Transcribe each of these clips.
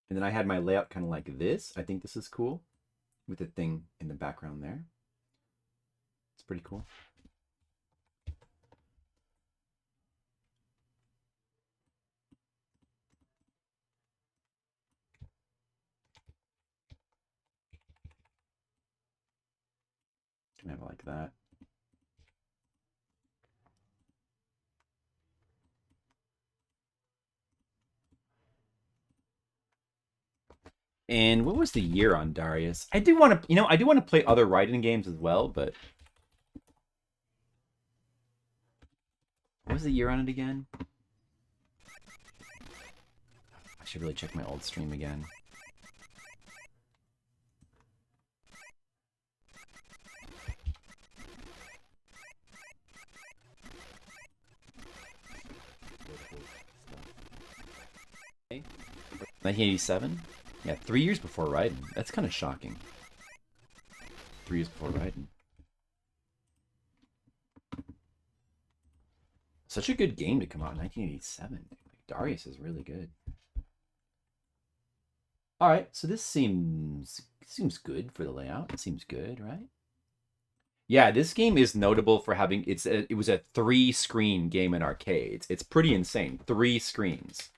And then I had my layout kind of like this. I think this is cool with the thing in the background there. It's pretty cool. Can have it like that. And what was the year on Darius? I do want to, I do want to play other Raiden games as well, but what was the year on it again? I should really check my old stream again. Okay. 1987? Yeah, 3 years before Raiden. That's kind of shocking. 3 years before Raiden. Such a good game to come out in 1987. Like, Darius is really good. All right, so this seems good for the layout. It seems good, right? Yeah, this game is notable for having it was a 3-screen game in arcades. It's pretty insane. 3 screens.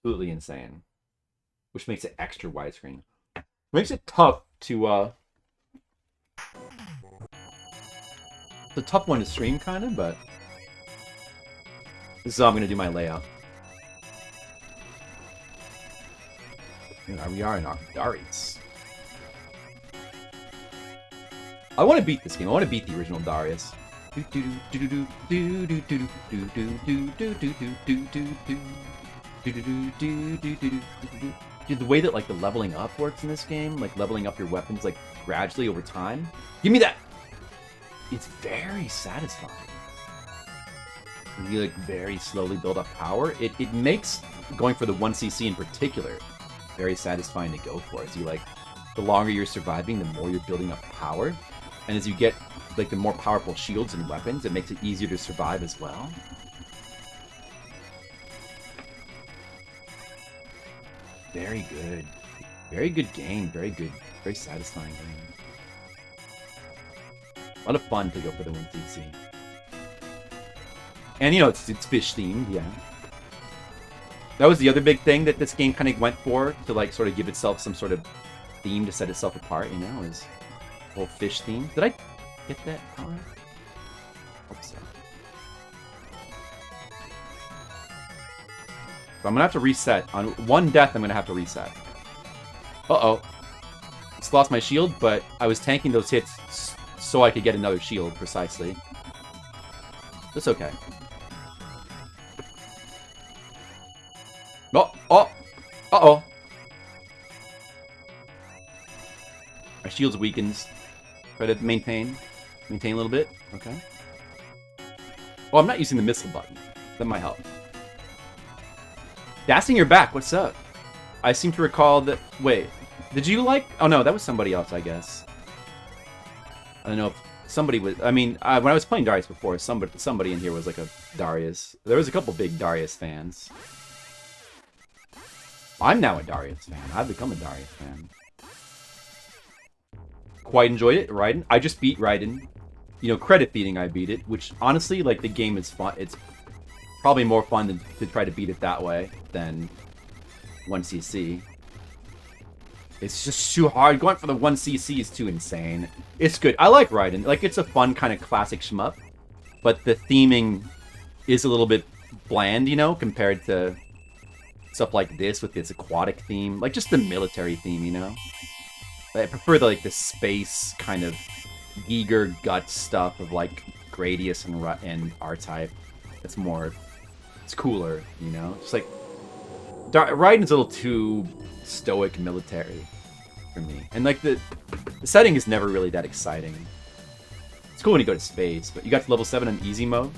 Absolutely insane. Which makes it extra widescreen. Makes it tough to it's a tough one to stream kind of, but this is how I'm gonna do my layout. And we are in Darius. I want to beat this game. I want to beat the original Darius. Dude, the way that like the leveling up works in this game, like leveling up your weapons like gradually over time. Give me that. It's very satisfying. You like very slowly build up power. It makes going for the 1cc in particular very satisfying to go for. So you like the longer you're surviving, the more you're building up power. And as you get like the more powerful shields and weapons, it makes it easier to survive as well. Very good. Very good game. Very good. Very satisfying game. A lot of fun to go for the 1cc. And you know, it's fish themed, yeah. That was the other big thing that this game kind of went for, to like sort of give itself some sort of theme to set itself apart, you know, is whole fish theme. Did I get that power? Hope so. So I'm gonna have to reset. On one death, I'm gonna have to reset. Uh-oh. Just lost my shield, but I was tanking those hits so I could get another shield, precisely. That's okay. Oh! Oh! Uh-oh! My shield's weakens. Try to maintain a little bit. Okay. Oh, I'm not using the missile button. That might help. Dashing your back, what's up? I seem to recall that... Wait, did you like... Oh no, that was somebody else, I guess. I don't know if somebody was... I mean, when I was playing Darius before, somebody in here was like a Darius. There was a couple big Darius fans. I'm now a Darius fan. I've become a Darius fan. Quite enjoyed it, Raiden. I just beat Raiden. You know, credit feeding, I beat it. Which, honestly, like, the game is fun. It's probably more fun to try to beat it that way than 1cc. It's just too hard. Going for the 1cc is too insane. It's good. I like Raiden. Like, it's a fun kind of classic shmup. But the theming is a little bit bland, you know, compared to stuff like this with its aquatic theme. Like, just the military theme, you know? I prefer the, like, the space kind of Giger gut stuff of, like, Gradius and R-Type. It's more... It's cooler, you know? Just like... Raiden's a little too stoic military for me. And, like, the setting is never really that exciting. It's cool when you go to space, but you got to level 7 in easy mode?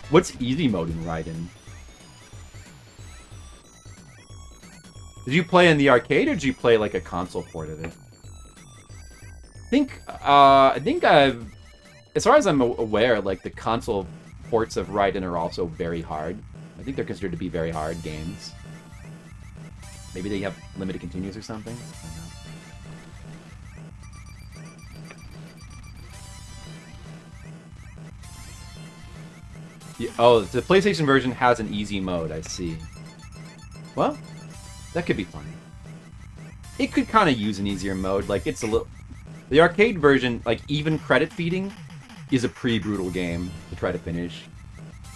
What's easy mode in Raiden? Did you play in the arcade, or did you play, like, a console port of it? I think I've... As far as I'm aware, like, the console ports of Raiden are also very hard. I think they're considered to be very hard games. Maybe they have limited continues or something. I don't know. Yeah, oh, the PlayStation version has an easy mode, I see. Well, that could be fun. It could kind of use an easier mode, like it's a little... The arcade version, like even credit feeding, is a pretty brutal game to try to finish.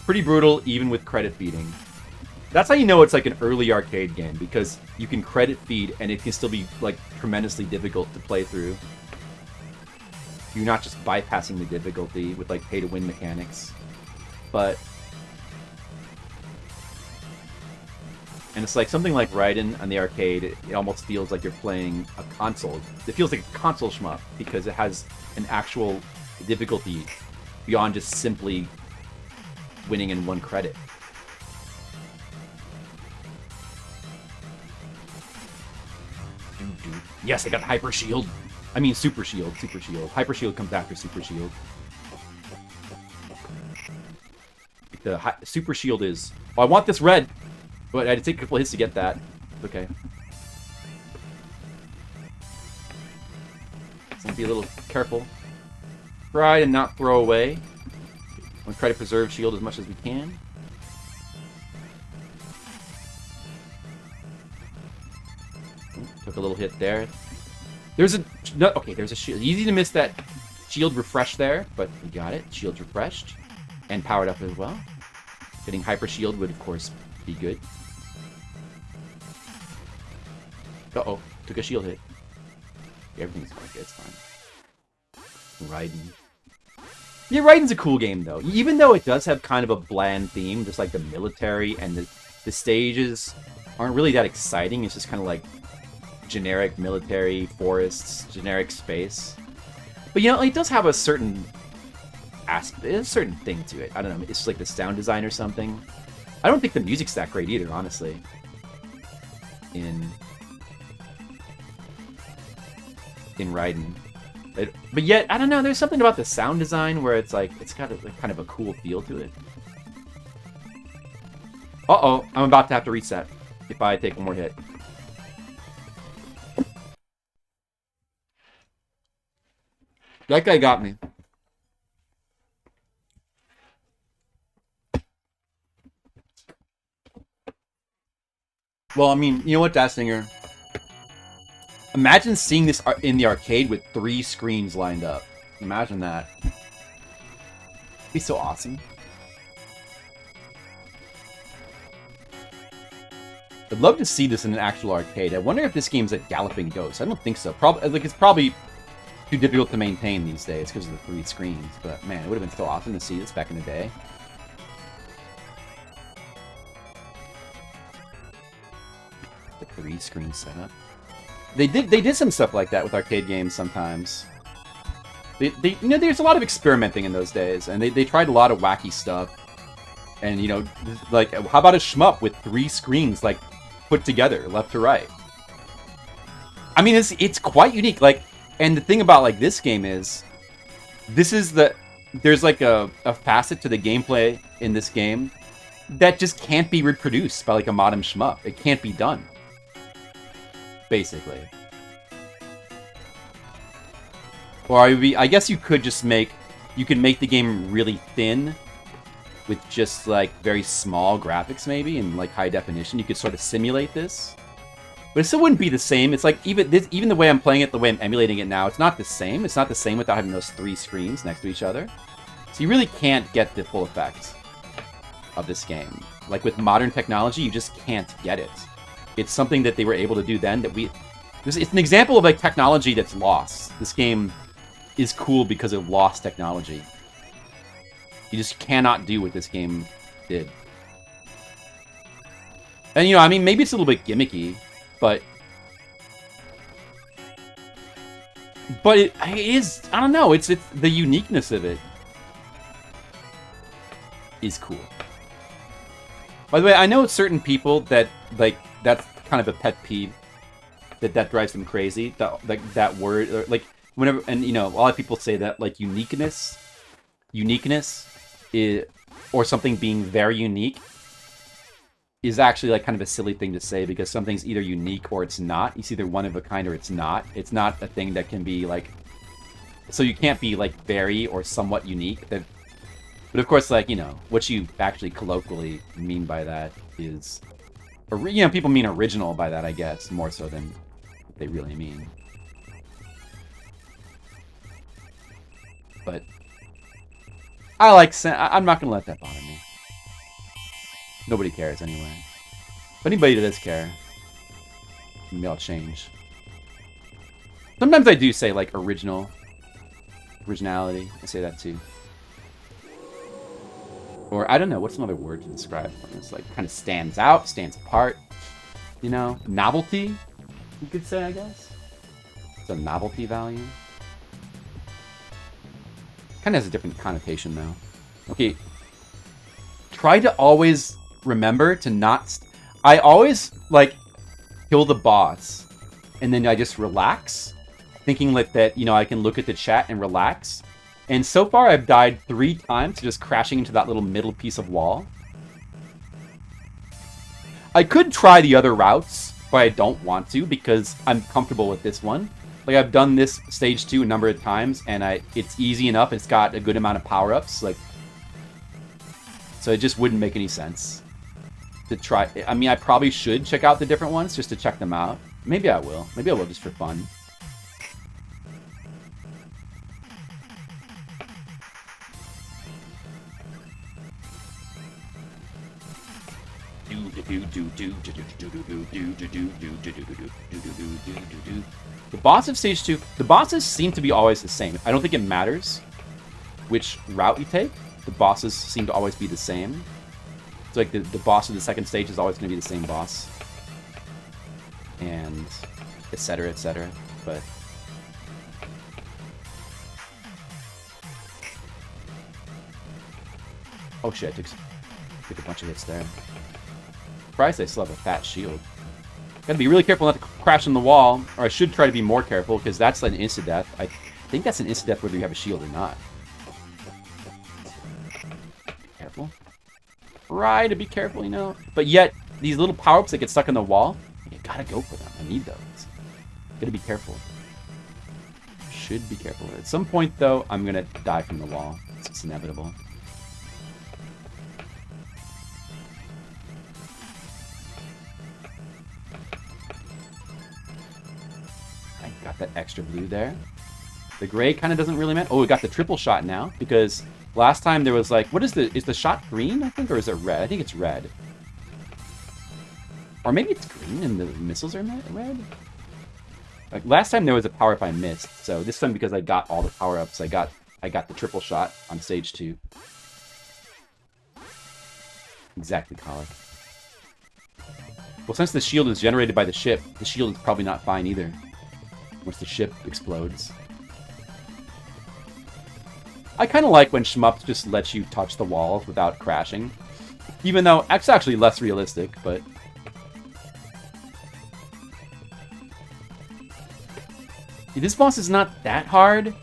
Pretty brutal, even with credit feeding. That's how you know it's like an early arcade game, because you can credit feed and it can still be like tremendously difficult to play through. You're not just bypassing the difficulty with like pay-to-win mechanics. But... And it's like something like Raiden on the arcade, it almost feels like you're playing a console. It feels like a console shmup, because it has an actual difficulty beyond just simply winning in one credit. Yes, I got Hyper Shield. I mean Super Shield, Super Shield. Hyper Shield comes after Super Shield. The Super Shield is... Oh, I want this red! But I had to take a couple hits to get that. Okay. So be a little careful. Try to not throw away. We'll try to preserve shield as much as we can. Took a little hit there. There's a... No, okay, there's a shield. Easy to miss that shield refresh there, but we got it. Shield's refreshed. And powered up as well. Getting Hyper Shield would, of course, be good. Uh-oh. Took a shield hit. Everything's fine. It's fine. Raiden. Yeah, Raiden's a cool game, though. Even though it does have kind of a bland theme, just like the military and the stages aren't really that exciting. It's just kind of like generic military, forests, generic space. But, you know, it does have a certain aspect, a certain thing to it. I don't know. It's just like the sound design or something. I don't think the music's that great either, honestly. In Raiden. But yet, I don't know, there's something about the sound design where it's like, it's got kind of a cool feel to it. Uh-oh, I'm about to have to reset if I take one more hit. That guy got me. Well, I mean, you know what, Dastinger? Imagine seeing this in the arcade with 3 screens lined up. Imagine that. It'd be so awesome. I'd love to see this in an actual arcade. I wonder if this game's a Galloping Ghost. I don't think so. Like, it's probably too difficult to maintain these days because of the 3 screens. But man, it would have been so awesome to see this back in the day. The 3-screen setup. They did some stuff like that with arcade games sometimes. You know, there's a lot of experimenting in those days, and they tried a lot of wacky stuff. And, you know, like, how about a shmup with 3 screens, like, put together, left to right? I mean, it's quite unique. Like, and the thing about, like, this game is, there's, like, a facet to the gameplay in this game that just can't be reproduced by, like, a modern shmup. It can't be done. Basically. Or I guess you could just make the game really thin with just like very small graphics maybe and like high definition. You could sort of simulate this. But it still wouldn't be the same. It's like even the way I'm playing it, the way I'm emulating it now, it's not the same. It's not the same without having those 3 screens next to each other. So you really can't get the full effect of this game. Like with modern technology, you just can't get it. It's something that they were able to do then that it's an example of like technology that's lost. This game is cool because it lost technology. You just cannot do what this game did. And you know, I mean, maybe it's a little bit gimmicky, but it is, I don't know, it's the uniqueness of it is cool. By the way, I know certain people that like that's kind of a pet peeve that drives them crazy. That word, or like whenever, and you know, a lot of people say that like uniqueness is, or something being very unique is actually like kind of a silly thing to say because something's either unique or it's not. It's either one of a kind or it's not. It's not a thing that can be like, so you can't be like very or somewhat unique. But of course, like, you know, what you actually colloquially mean by that is, you know, people mean original by that, I guess, more so than what they really mean. But I like, I'm not gonna let that bother me. Nobody cares anyway. But anybody that does care, maybe I'll change. Sometimes I do say like originality. I say that too. Or I don't know, what's another word to describe when it's like kind of stands out, stands apart. You know, novelty. You could say, I guess. It's a novelty value. Kind of has a different connotation though. Okay. Try to always remember to not... I always, like, kill the boss, and then I just relax, thinking like that, you know, I can look at the chat and relax. And so far, I've died 3 times just crashing into that little middle piece of wall. I could try the other routes, but I don't want to because I'm comfortable with this one. Like, I've done this stage 2 a number of times, and it's easy enough. It's got a good amount of power-ups, like, so it just wouldn't make any sense to try. I mean, I probably should check out the different ones just to check them out. Maybe I will. Maybe I will just for fun. The boss of stage 2, the bosses seem to be always the same. I don't think it matters which route you take. The bosses seem to always be the same. It's like the boss of the second stage is always going to be the same boss. And etc, etc. But oh shit, I took a bunch of hits there. Surprised I still have a fat shield. Gotta be really careful not to crash on the wall, or I should try to be more careful, because that's an insta-death. I think that's an insta-death whether you have a shield or not. Careful. Try to be careful, you know? But yet, these little power-ups that get stuck in the wall, you gotta go for them. I need those. Gotta be careful. Should be careful. At some point, though, I'm gonna die from the wall. It's inevitable. I got that extra blue there. The gray kind of doesn't really matter. Oh, we got the triple shot now, because last time there was like, what is the shot green, I think, or is it red? I think it's red. Or maybe it's green and the missiles are red? Like, last time there was a power-up I missed, so this time because I got all the power-ups, I got the triple shot on stage 2. Exactly, Colic. Well, since the shield is generated by the ship, the shield is probably not fine either. Once the ship explodes. I kind of like when shmups just let you touch the walls without crashing. Even though it's actually less realistic, but... This boss is not that hard.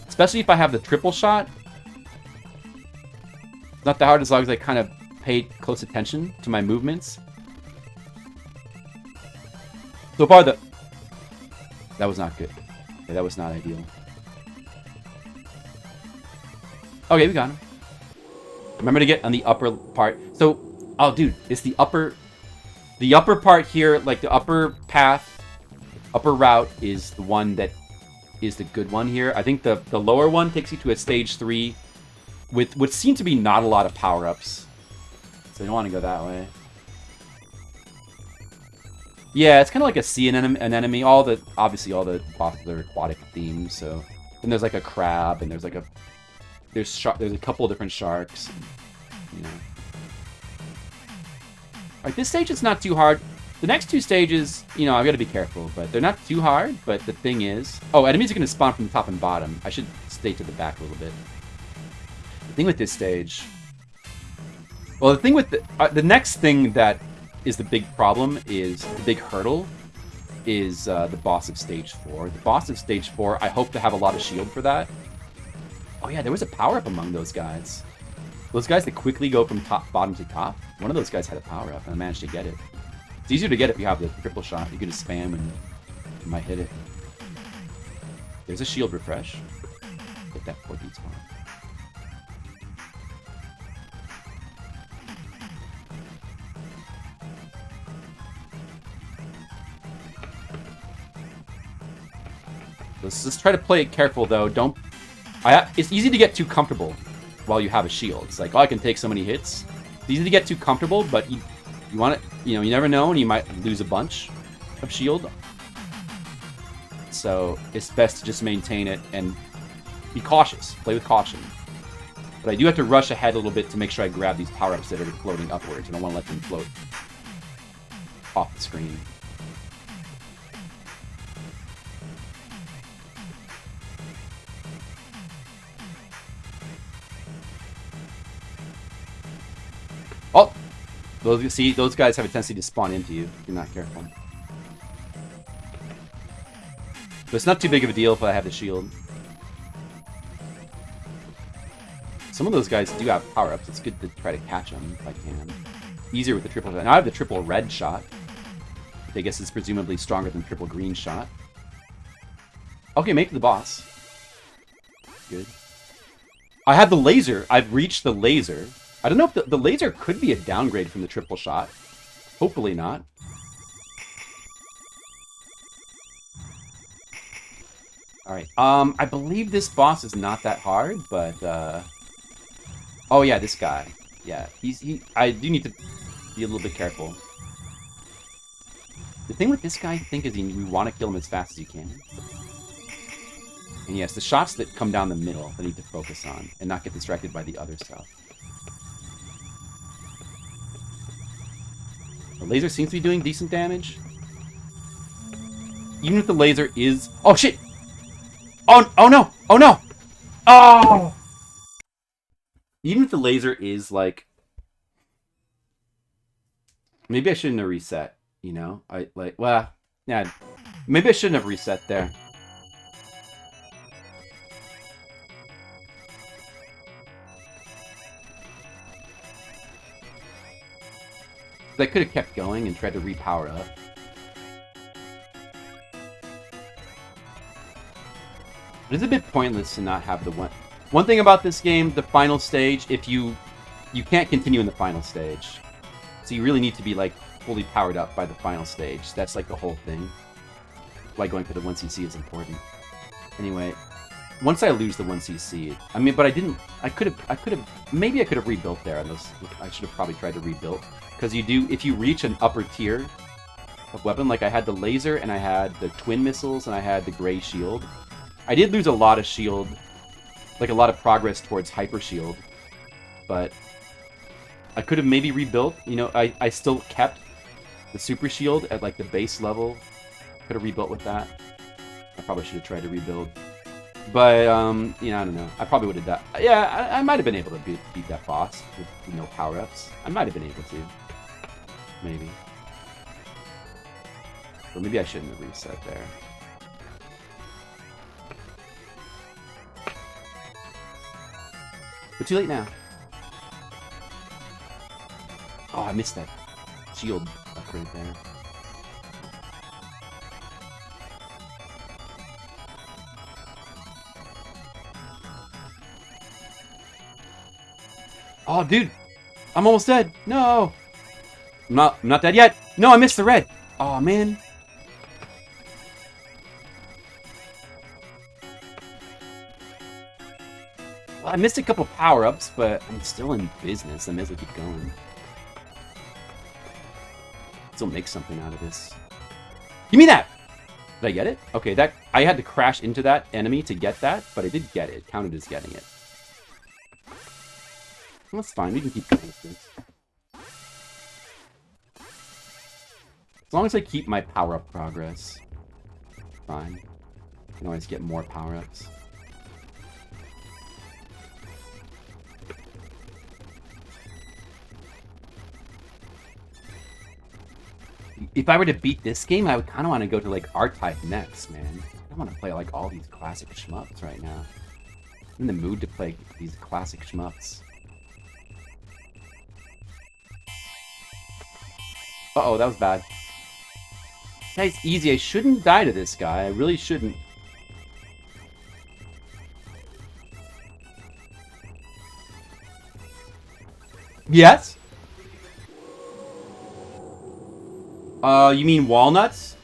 Especially if I have the triple shot. Not that hard as long as I kind of pay close attention to my movements. So far, that was not good. Yeah, that was not ideal. Okay, we got him. Remember to get on the upper part. So, oh, dude, it's the upper part here, like the upper path, upper route is the one that is the good one here. I think the lower one takes you to a stage 3 with what seem to be not a lot of power-ups. So you don't want to go that way. Yeah, it's kind of like a sea an enemy. Obviously all the bosses are aquatic themed. So then there's like a crab, and there's like there's a couple of different sharks. You know. Alright, this stage is not too hard. The next 2 stages, you know, I've got to be careful, but they're not too hard. But the thing is, oh, enemies are going to spawn from the top and bottom. I should stay to the back a little bit. The thing with this stage, well, the thing with the next thing that is the big problem is the big hurdle is the boss of stage 4. The boss of stage 4, I hope to have a lot of shield for that. Oh yeah, there was a power-up among those guys. Those guys that quickly go from bottom to top, one of those guys had a power-up, and I managed to get it. It's easier to get if you have the triple shot. You can just spam, and you might hit it. There's a shield refresh. Get that 4 beats on. Let's just try to play it careful, though. It's easy to get too comfortable while you have a shield. It's like, oh, I can take so many hits. It's easy to get too comfortable, but you want to, you never know, and you might lose a bunch of shield. So it's best to just maintain it and be cautious. Play with caution. But I do have to rush ahead a little bit to make sure I grab these power-ups that are floating upwards. I don't want to let them float off the screen. Oh! Those guys have a tendency to spawn into you if you're not careful. But it's not too big of a deal if I have the shield. Some of those guys do have power-ups. It's good to try to catch them if I can. Easier with the triple shot. Now I have the triple red shot. Which I guess is presumably stronger than triple green shot. Okay, make it to the boss. Good. I have the laser. I've reached the laser. I don't know if the laser could be a downgrade from the triple shot. Hopefully not. Alright, I believe this boss is not that hard, but, oh yeah, this guy. Yeah, I do need to be a little bit careful. The thing with this guy, I think, is we want to kill him as fast as you can. And yes, the shots that come down the middle, I need to focus on, and not get distracted by the other stuff. The laser seems to be doing decent damage. Even if the laser is... Oh, shit! Oh no! Oh, no! Oh! Even if the laser is, like... Maybe I shouldn't have reset, Well, yeah. Maybe I shouldn't have reset there. I could have kept going and tried to repower up. It is a bit pointless to not have the one. One thing about this game, the final stage, if you can't continue in the final stage. So you really need to be like fully powered up by the final stage. That's like the whole thing. Why going for the 1cc is important. Anyway, once I lose the 1cc, but maybe I could have rebuilt there on those. I should have probably tried to rebuild. Because if you reach an upper tier of weapon, like I had the laser, and I had the twin missiles, and I had the gray shield. I did lose a lot of shield, like a lot of progress towards hyper shield, but I could have maybe rebuilt. I still kept the super shield at like the base level. Could have rebuilt with that. I probably should have tried to rebuild. But, I don't know. I probably would have done... Yeah, I might have been able to beat that boss with no power-ups. I might have been able to. Maybe. Or maybe I shouldn't have reset there. But too late now. Oh, I missed that shield upgrade there. Oh, dude! I'm almost dead! No! I'm not dead yet! No, I missed the red! Oh, man. Well, I missed a couple power-ups, but I'm still in business. I may as well keep going. Still make something out of this. Give me that! Did I get it? Okay, I had to crash into that enemy to get that, but I did get it. It counted as getting it. That's fine, we can keep going with this. As long as I keep my power-up progress. Fine. I can always get more power-ups. If I were to beat this game, I would kind of want to go to, like, R-Type next, man. I want to play, like, all these classic shmups right now. I'm in the mood to play these classic shmups. Uh-oh, that was bad. Guys, easy. I shouldn't die to this guy. I really shouldn't. Yes? You mean walnuts?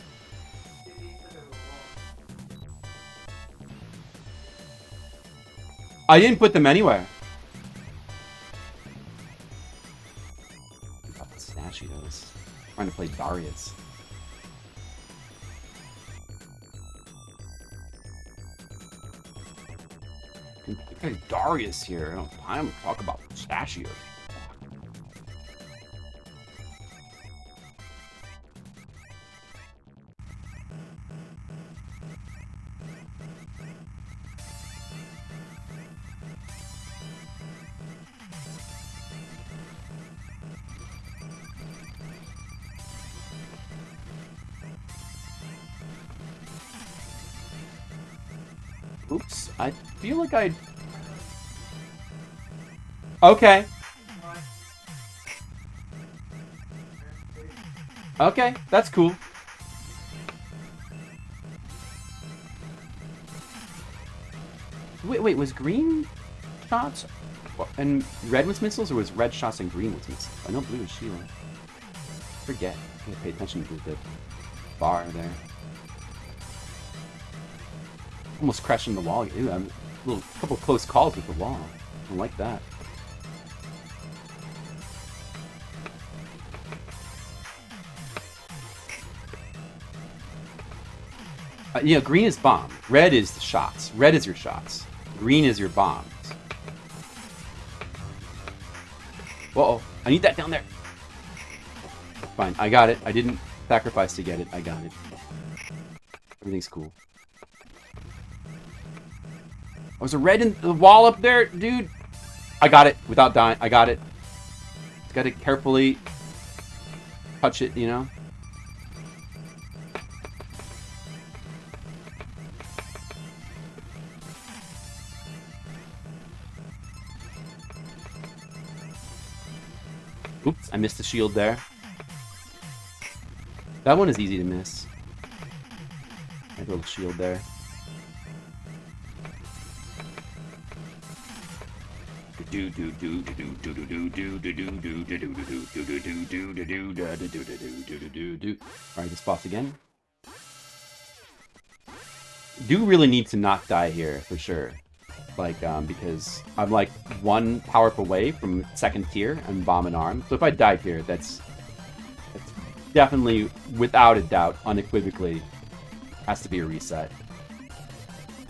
I didn't put them anywhere. Snatchy those. Trying to play Darius. Hey, Darius here. I don't have time to talk about pistachios. Oops, I feel like I... Okay. Okay, that's cool. Wait, was green shots and red was missiles, or was red shots and green was missiles? I know blue was shielding. Forget. I gotta pay attention to the bar there. Almost crashing the wall. Ew, I'm a couple close calls with the wall. I don't like that. You know, green is bomb. Red is the shots. Red is your shots. Green is your bombs. Uh-oh. I need that down there. Fine. I got it. I didn't sacrifice to get it. I got it. Everything's cool. Oh, was a red in the wall up there, dude? I got it without dying. I got it. Just gotta carefully touch it, you know? Oops, I missed the shield there. That one is easy to miss. I have a little shield there. Alright, this boss again. Do really need to not die here for sure. Like, because I'm like one power up away from second tier and bomb and arm. So if I died here, that's definitely, without a doubt, unequivocally, has to be a reset.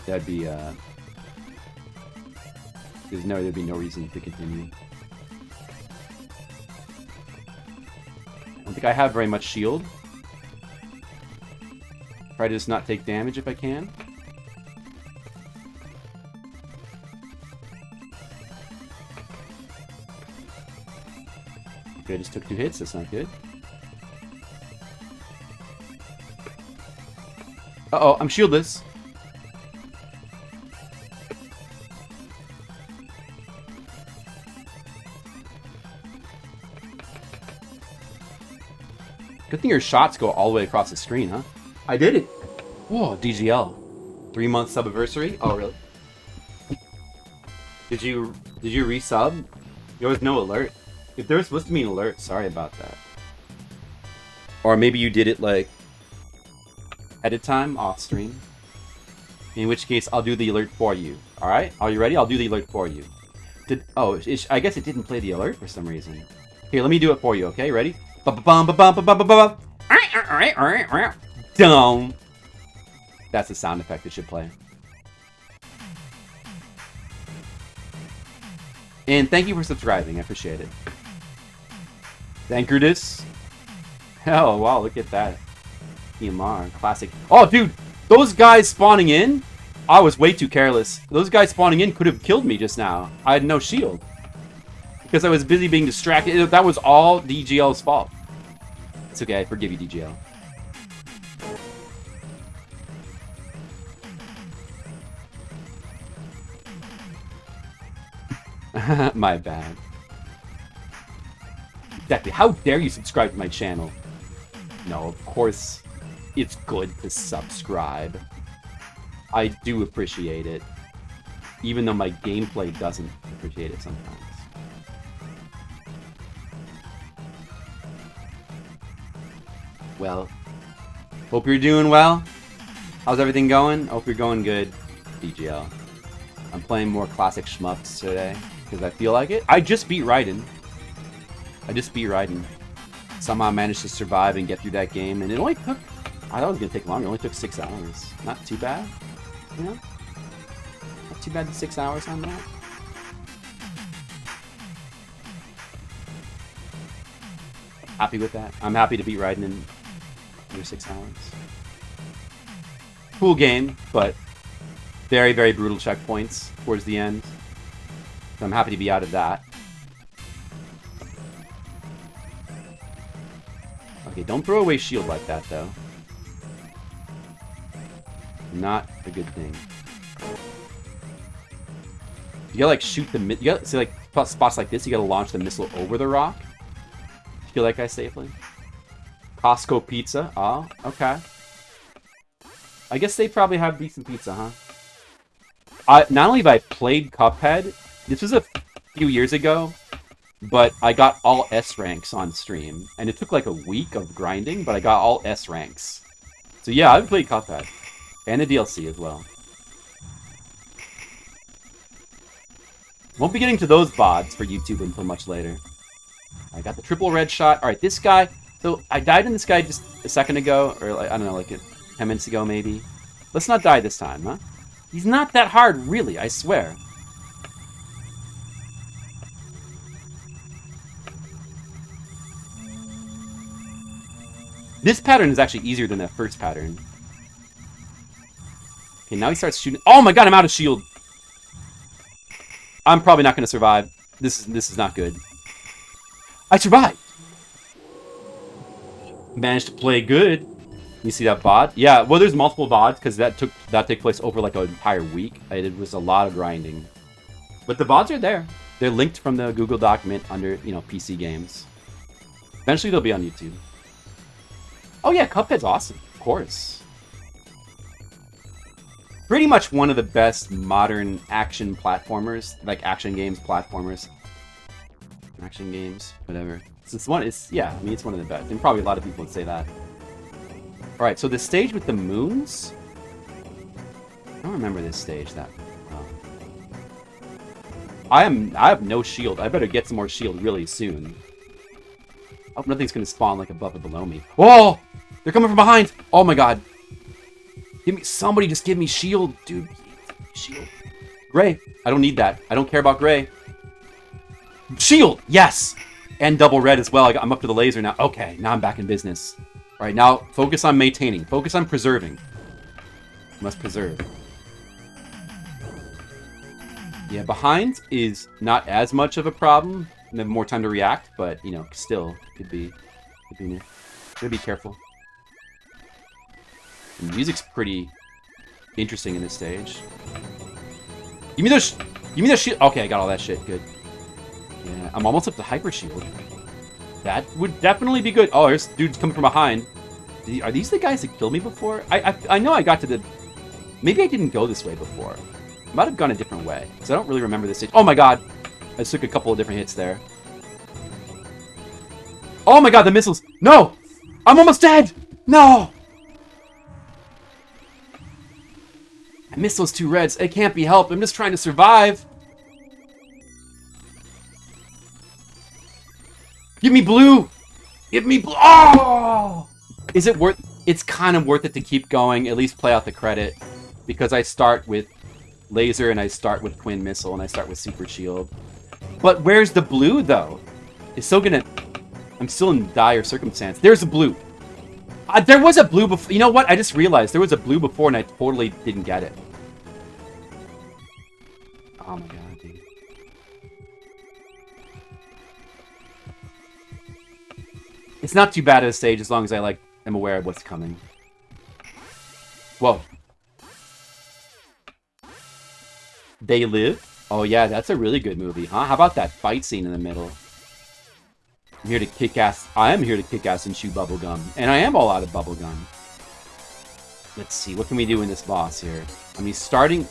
That'd be, there'd be no reason to continue. I don't think I have very much shield. Try to just not take damage if I can. Okay, I just took 2 hits, that's not good. Uh-oh, I'm shieldless. Good thing your shots go all the way across the screen, huh? I did it! Whoa, DGL. 3-month sub-anniversary? Oh, really? Did you resub? There was no alert. If there was supposed to be an alert, sorry about that. Or maybe you did it, like, at a time, off stream. In which case, I'll do the alert for you. Alright? Are you ready? I'll do the alert for you. I guess it didn't play the alert for some reason. Here, let me do it for you, okay? Ready? Dum. That's the sound effect it should play. And thank you for subscribing. I appreciate it. Thank you, this. Oh, wow, look at that. EMR, classic. Oh, dude, those guys spawning in, I was way too careless. Those guys spawning in could have killed me just now. I had no shield. Because I was busy being distracted. That was all DGL's fault. It's okay, I forgive you, DGL. My bad. Exactly. How dare you subscribe to my channel? No, of course it's good to subscribe. I do appreciate it. Even though my gameplay doesn't appreciate it sometimes. Well, hope you're doing well. How's everything going? Hope you're going good, DGL. I'm playing more classic shmups today because I feel like it. I just beat Raiden. Somehow I managed to survive and get through that game, and it only took... I thought it was going to take longer. It only took 6 hours. Not too bad, you know? Not too bad to 6 hours on that. Happy with that. I'm happy to beat Raiden in under 6 hours. Cool game, but very, very brutal checkpoints towards the end. So I'm happy to be out of that. Okay, don't throw away shield like that, though. Not a good thing. You gotta, like, shoot the... You gotta, see, like, spots like this, you gotta launch the missile over the rock. Kill that guy safely. Costco pizza. Oh, okay. I guess they probably have decent pizza, huh? Not only have I played Cuphead, this was a few years ago, but I got all S ranks on stream. And it took like a week of grinding, but I got all S ranks. So yeah, I've played Cuphead. And the DLC as well. Won't be getting to those VODs for YouTube until much later. I got the triple red shot. Alright, this guy... So, I died in this guy just a second ago, or like, I don't know, like 10 minutes ago maybe. Let's not die this time, huh? He's not that hard, really, I swear. This pattern is actually easier than that first pattern. Okay, now he starts shooting. Oh my god, I'm out of shield! I'm probably not going to survive. This is not good. I survived! Managed to play good. You see that VOD? Yeah, well, there's multiple VODs because that took place over like an entire week. It was a lot of grinding. But the VODs are there. They're linked from the Google document under, you know, PC games. Eventually they'll be on YouTube. Oh yeah, Cuphead's awesome. Of course. Pretty much one of the best modern action platformers. Like action games, platformers. Action games, whatever. It's one, yeah, I mean, it's one of the best. And probably a lot of people would say that. Alright, so the stage with the moons? I don't remember this stage that well. I have no shield. I better get some more shield really soon. I hope nothing's gonna spawn like above or below me. Whoa! They're coming from behind! Oh my god. Somebody just give me shield, dude. Shield. Gray. I don't need that. I don't care about gray. Shield! Yes! And double red as well. I'm up to the laser now. Okay, now I'm back in business. Alright, now focus on maintaining. Focus on preserving. Must preserve. Yeah, behind is not as much of a problem. You have more time to react, but, you know, still, could be near. Gotta be careful. The music's pretty interesting in this stage. Give me those shield. Okay, I got all that shit. Good. Yeah, I'm almost up to hyper shield. That would definitely be good. Oh, there's dudes coming from behind. Are these the guys that killed me before? I know I got to the... Maybe I didn't go this way before. I might have gone a different way. Because I don't really remember this stage. Oh my god! I just took a couple of different hits there. Oh my god, the missiles! No! I'm almost dead! No! I missed those two reds. It can't be helped. I'm just trying to survive. Give me blue! Give me blue! Oh! Is it worth... It's kind of worth it to keep going. At least play out the credit. Because I start with laser, and I start with twin missile, and I start with super shield. But where's the blue, though? It's still gonna... I'm still in dire circumstance. There's a blue. There was a blue before. You know what? I just realized there was a blue before, and I totally didn't get it. Oh my god, dude. It's not too bad at a stage as long as I, like, am aware of what's coming. Whoa. They Live? Oh yeah, that's a really good movie, huh? How about that fight scene in the middle? I'm here to kick ass. I am here to kick ass and chew bubblegum. And I am all out of bubblegum. Let's see. What can we do in this boss here? I mean, starting...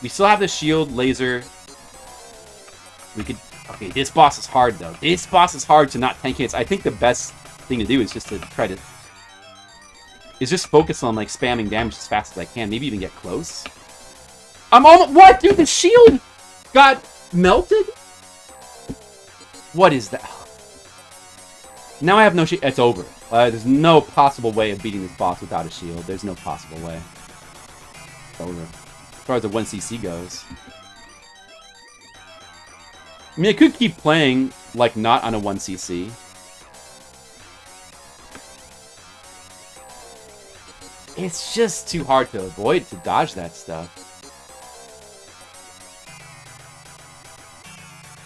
We still have the shield, laser. We could... Okay, this boss is hard, though. This boss is hard to not tank hits. I think the best thing to do is just to try to... Is just focus on, like, spamming damage as fast as I can. Maybe even get close. I'm almost... What, dude? The shield got melted? What is that? Now I have no shield. It's over. There's no possible way of beating this boss without a shield. There's no possible way. It's over. As far as the 1cc goes. I mean, I could keep playing, like, not on a 1cc. It's just too hard to avoid, to dodge that stuff.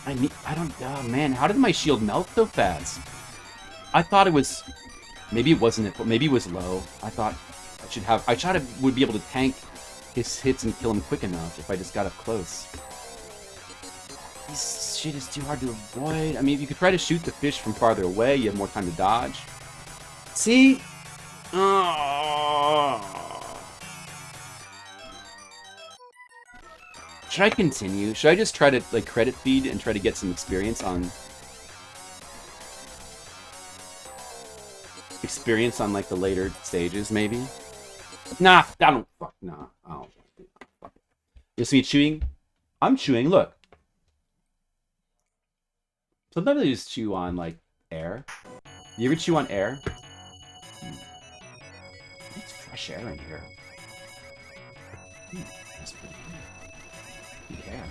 I don't... Oh, man, how did my shield melt so fast? I thought it was... Maybe it wasn't it, but maybe it was low. I thought I should have... I thought I would be able to tank his hits and kill him quick enough if I just got up close. This shit is too hard to avoid. I mean, if you could try to shoot the fish from farther away, you have more time to dodge. See? Should I continue? Should I just try to, like, credit feed and try to get some experience on... like, the later stages, maybe? Nah, I don't... Fuck, nah. Oh, fuck. You see me chewing? I'm chewing, look. Sometimes I just chew on, like, air. You ever chew on air? It's fresh air in here. That's pretty good. Good air.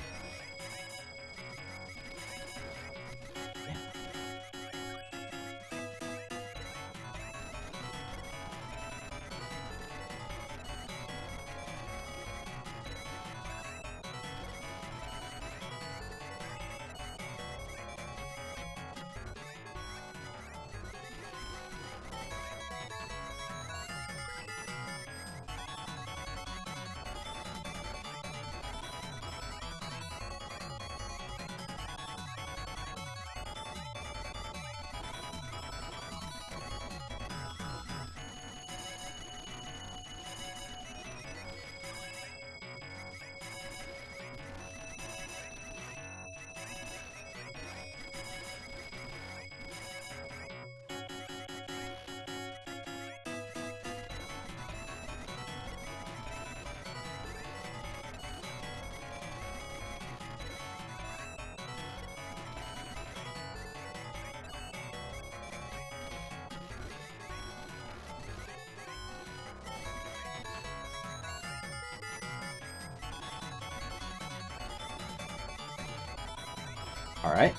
Alright.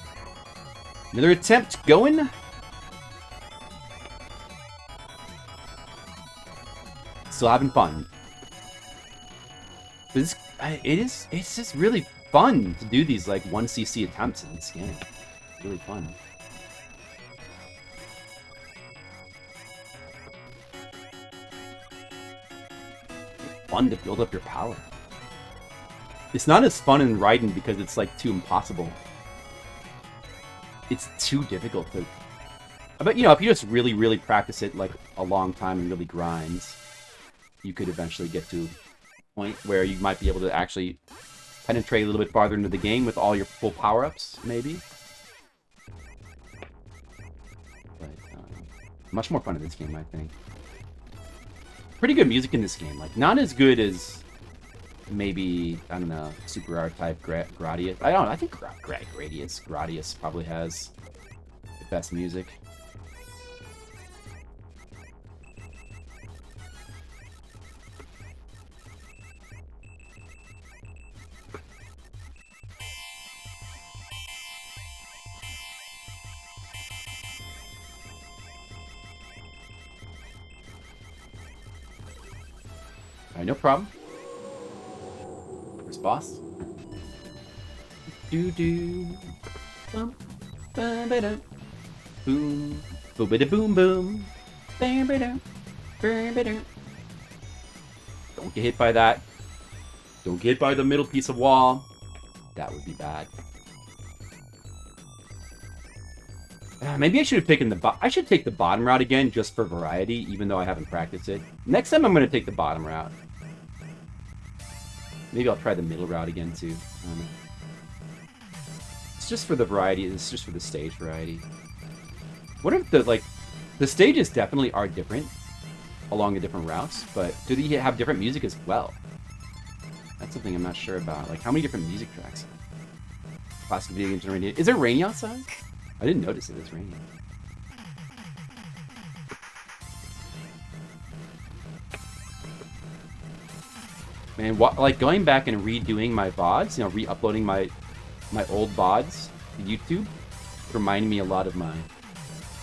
Another attempt going. Still having fun. But it's just really fun to do these, like, 1cc attempts in this game. It's really fun. It's fun to build up your power. It's not as fun in Raiden because it's, like, too impossible. It's too difficult to... But, you know, if you just really, really practice it, like, a long time and really grinds, you could eventually get to a point where you might be able to actually penetrate a little bit farther into the game with all your full power-ups, maybe. But, much more fun in this game, I think. Pretty good music in this game. Like, not as good as... Maybe, I don't know, Super R-type Gradius. I don't know, I think Gradius probably has the best music. Alright, no problem. Boss. Do do. Bum. Ba ba da. Boom. Boom ba da boom boom. Bam ba da. Bam ba da. Don't get hit by that. Don't get hit by the middle piece of wall. That would be bad. Maybe I should have taken I should take the bottom route again just for variety, even though I haven't practiced it. Next time I'm going to take the bottom route. Maybe I'll try the middle route again too. I don't know. It's just for the variety. It's just for the stage variety. What if the stages definitely are different along the different routes, but do they have different music as well? That's something I'm not sure about. Like, how many different music tracks? Classic video games are raining. Is it raining outside? I didn't notice it was raining. Man, like going back and redoing my VODs, you know, re-uploading my old VODs to YouTube, reminding me a lot of my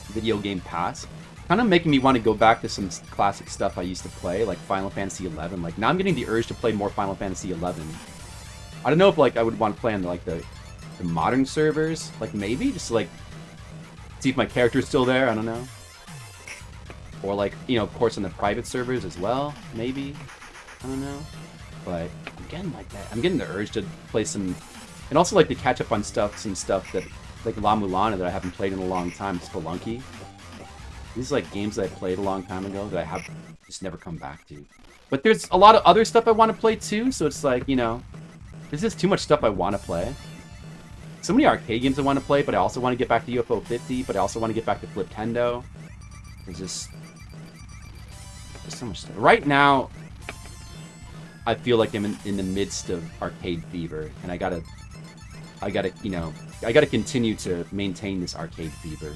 video game past. Kind of making me want to go back to some classic stuff I used to play, like Final Fantasy XI. Like, now I'm getting the urge to play more Final Fantasy XI. I don't know if, like, I would want to play on, like, the modern servers. Like, maybe? Just, like, see if my character's still there. I don't know. Or, like, you know, of course, on the private servers as well. Maybe. I don't know. But I'm getting like that. I'm getting the urge to play some... And also, like, to catch up on some stuff that... Like La Mulana that I haven't played in a long time. Spelunky. These are, like, games that I played a long time ago that I have just never come back to. But there's a lot of other stuff I want to play, too. So it's like, you know... There's just too much stuff I want to play. So many arcade games I want to play, but I also want to get back to UFO 50, but I also want to get back to Fliptendo. There's just so much stuff. Right now, I feel like I'm in the midst of arcade fever, and I gotta, you know, I gotta continue to maintain this arcade fever.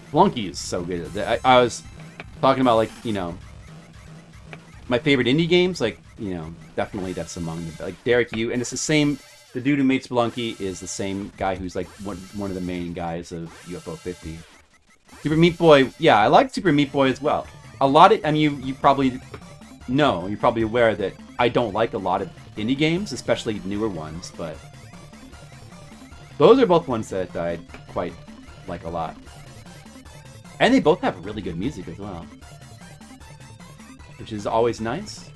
Flunky is so good. I was talking about, like, you know, my favorite indie games, like, you know, definitely that's among them. Like, Derek Yu, and it's the same, the dude who made Spelunky is the same guy who's, like, one of the main guys of UFO 50. Super Meat Boy, yeah, I like Super Meat Boy as well. A lot of, I mean, you probably know, you're probably aware that I don't like a lot of indie games, especially newer ones, but those are both ones that I quite like a lot. And they both have really good music as well, which is always nice.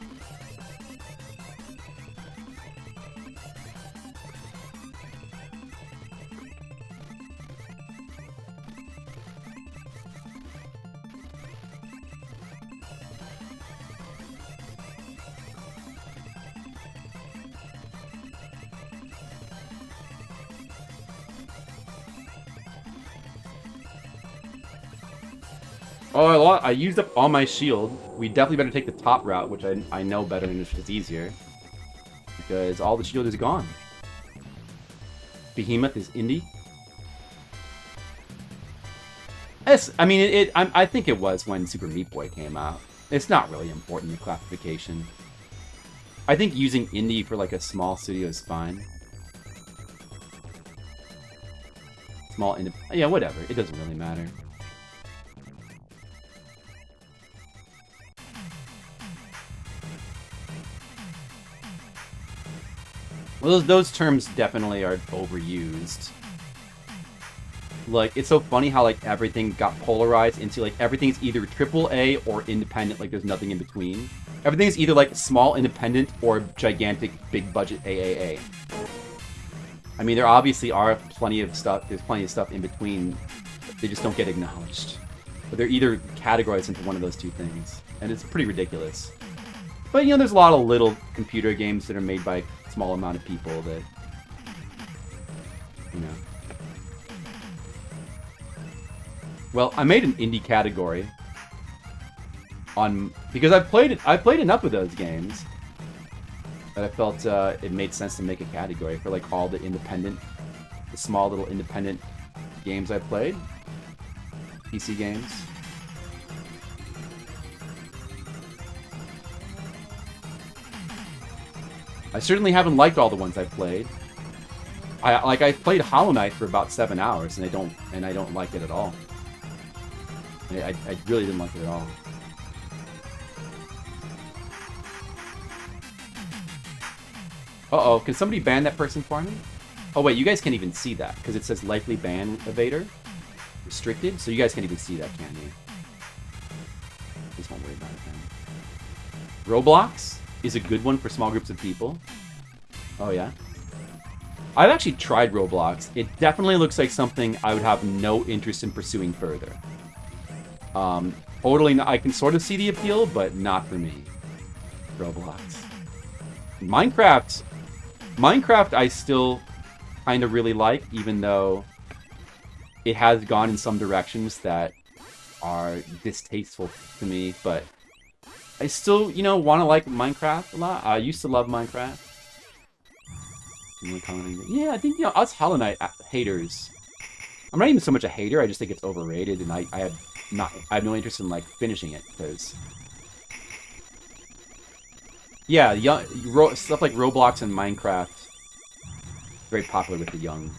Oh, I used up all my shield. We definitely better take the top route, which I know better and it's easier. Because all the shield is gone. Behemoth is indie. Yes, I mean, I think it was when Super Meat Boy came out. It's not really important, the classification. I think using indie for, like, a small studio is fine. Small indie... Yeah, whatever. It doesn't really matter. Well, those terms definitely are overused. Like, it's so funny how, like, everything got polarized into, like, everything's either AAA or independent, like, there's nothing in between. Everything's either, like, small independent or gigantic big budget AAA. I mean, there obviously are plenty of stuff, there's plenty of stuff in between, they just don't get acknowledged. But they're either categorized into one of those two things, and it's pretty ridiculous. But, you know, there's a lot of little computer games that are made by a small amount of people that, you know. Well, I made an indie category on, because I've played enough of those games that I felt it made sense to make a category for, like, all the small little independent games I played, PC games. I certainly haven't liked all the ones I've played. I played Hollow Knight for about 7 hours, and I don't like it at all. I really didn't like it at all. Uh-oh, can somebody ban that person for me? Oh wait, you guys can't even see that, because it says likely ban evader. Restricted, so you guys can't even see that, can you? Just won't worry about it then. Roblox is a good one for small groups of people. Oh, yeah? I've actually tried Roblox. It definitely looks like something I would have no interest in pursuing further. Totally, I can sort of see the appeal, but not for me. Roblox. Minecraft I still kind of really like, even though it has gone in some directions that are distasteful to me, but I still, you know, want to like Minecraft a lot. I used to love Minecraft. Yeah, I think, you know, us Hollow Knight haters. I'm not even so much a hater, I just think it's overrated, and I have no interest in, like, finishing it, because... Yeah, stuff like Roblox and Minecraft, very popular with the young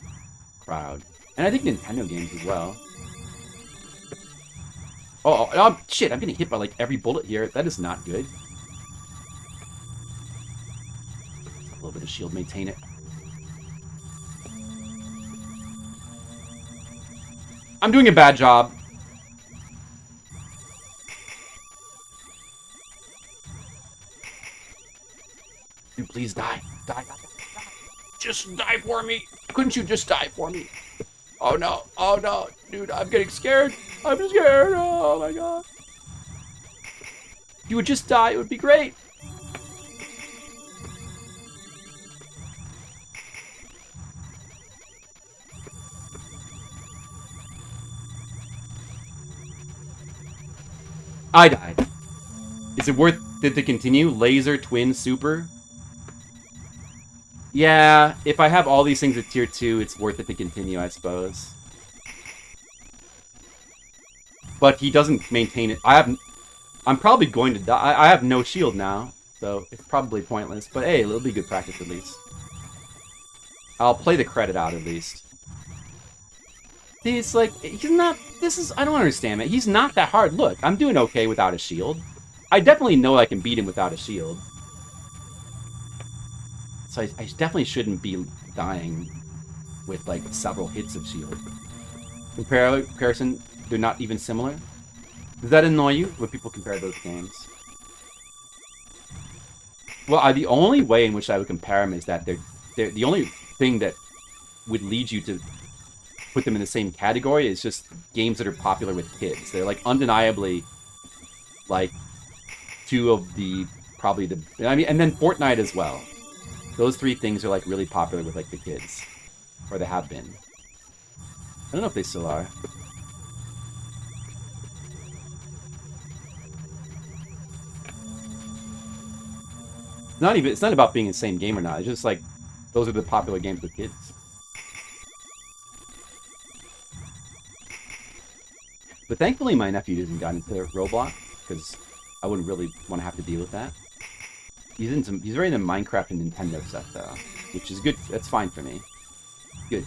crowd. And I think Nintendo games as well. Oh, shit, I'm getting hit by, like, every bullet here. That is not good. A little bit of shield, maintain it. I'm doing a bad job. Dude, please die. Die. Just die for me. Couldn't you just die for me? Oh no. Oh no. Dude, I'm getting scared. I'm scared. Oh my god. If you would just die, it would be great. I died. Is it worth it to continue? Laser, twin, super? Yeah, if I have all these things at tier 2, it's worth it to continue, I suppose. But he doesn't maintain it. I'm probably going to die. I have no shield now, so it's probably pointless. But hey, it'll be good practice at least. I'll play the credit out at least. He's like, he's not, I don't understand, man. He's not that hard. Look, I'm doing okay without a shield. I definitely know I can beat him without a shield. So I definitely shouldn't be dying with, like, several hits of shield. Comparison, they're not even similar? Does that annoy you when people compare those games? Well, the only way in which I would compare them is that they're the only thing that would lead you to put them in the same category is just games that are popular with kids. They're, like, undeniably, like, two of the, probably the, I mean, and then Fortnite as well. Those three things are, like, really popular with, like, the kids. Or they have been. I don't know if they still are. It's not about being the same game or not. It's just, like, those are the popular games with kids. But thankfully my nephew hasn't gotten into Roblox, because I wouldn't really want to have to deal with that. He's very into Minecraft and Nintendo stuff, though, which is good. That's fine for me. Good.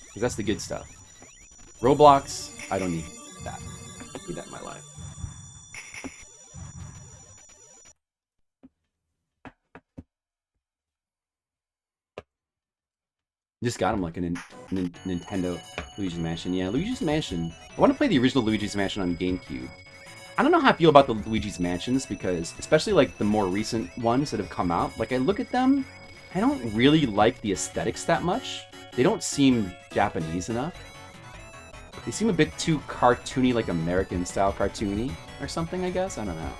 Because that's the good stuff. Roblox, I don't need that. I don't need that in my life. Just got him like a Nintendo Luigi's Mansion. Yeah, Luigi's Mansion. I want to play the original Luigi's Mansion on GameCube. I don't know how I feel about the Luigi's Mansions, because especially like the more recent ones that have come out, like I look at them, I don't really like the aesthetics that much. They don't seem Japanese enough. They seem a bit too cartoony, like American-style cartoony or something, I guess? I don't know.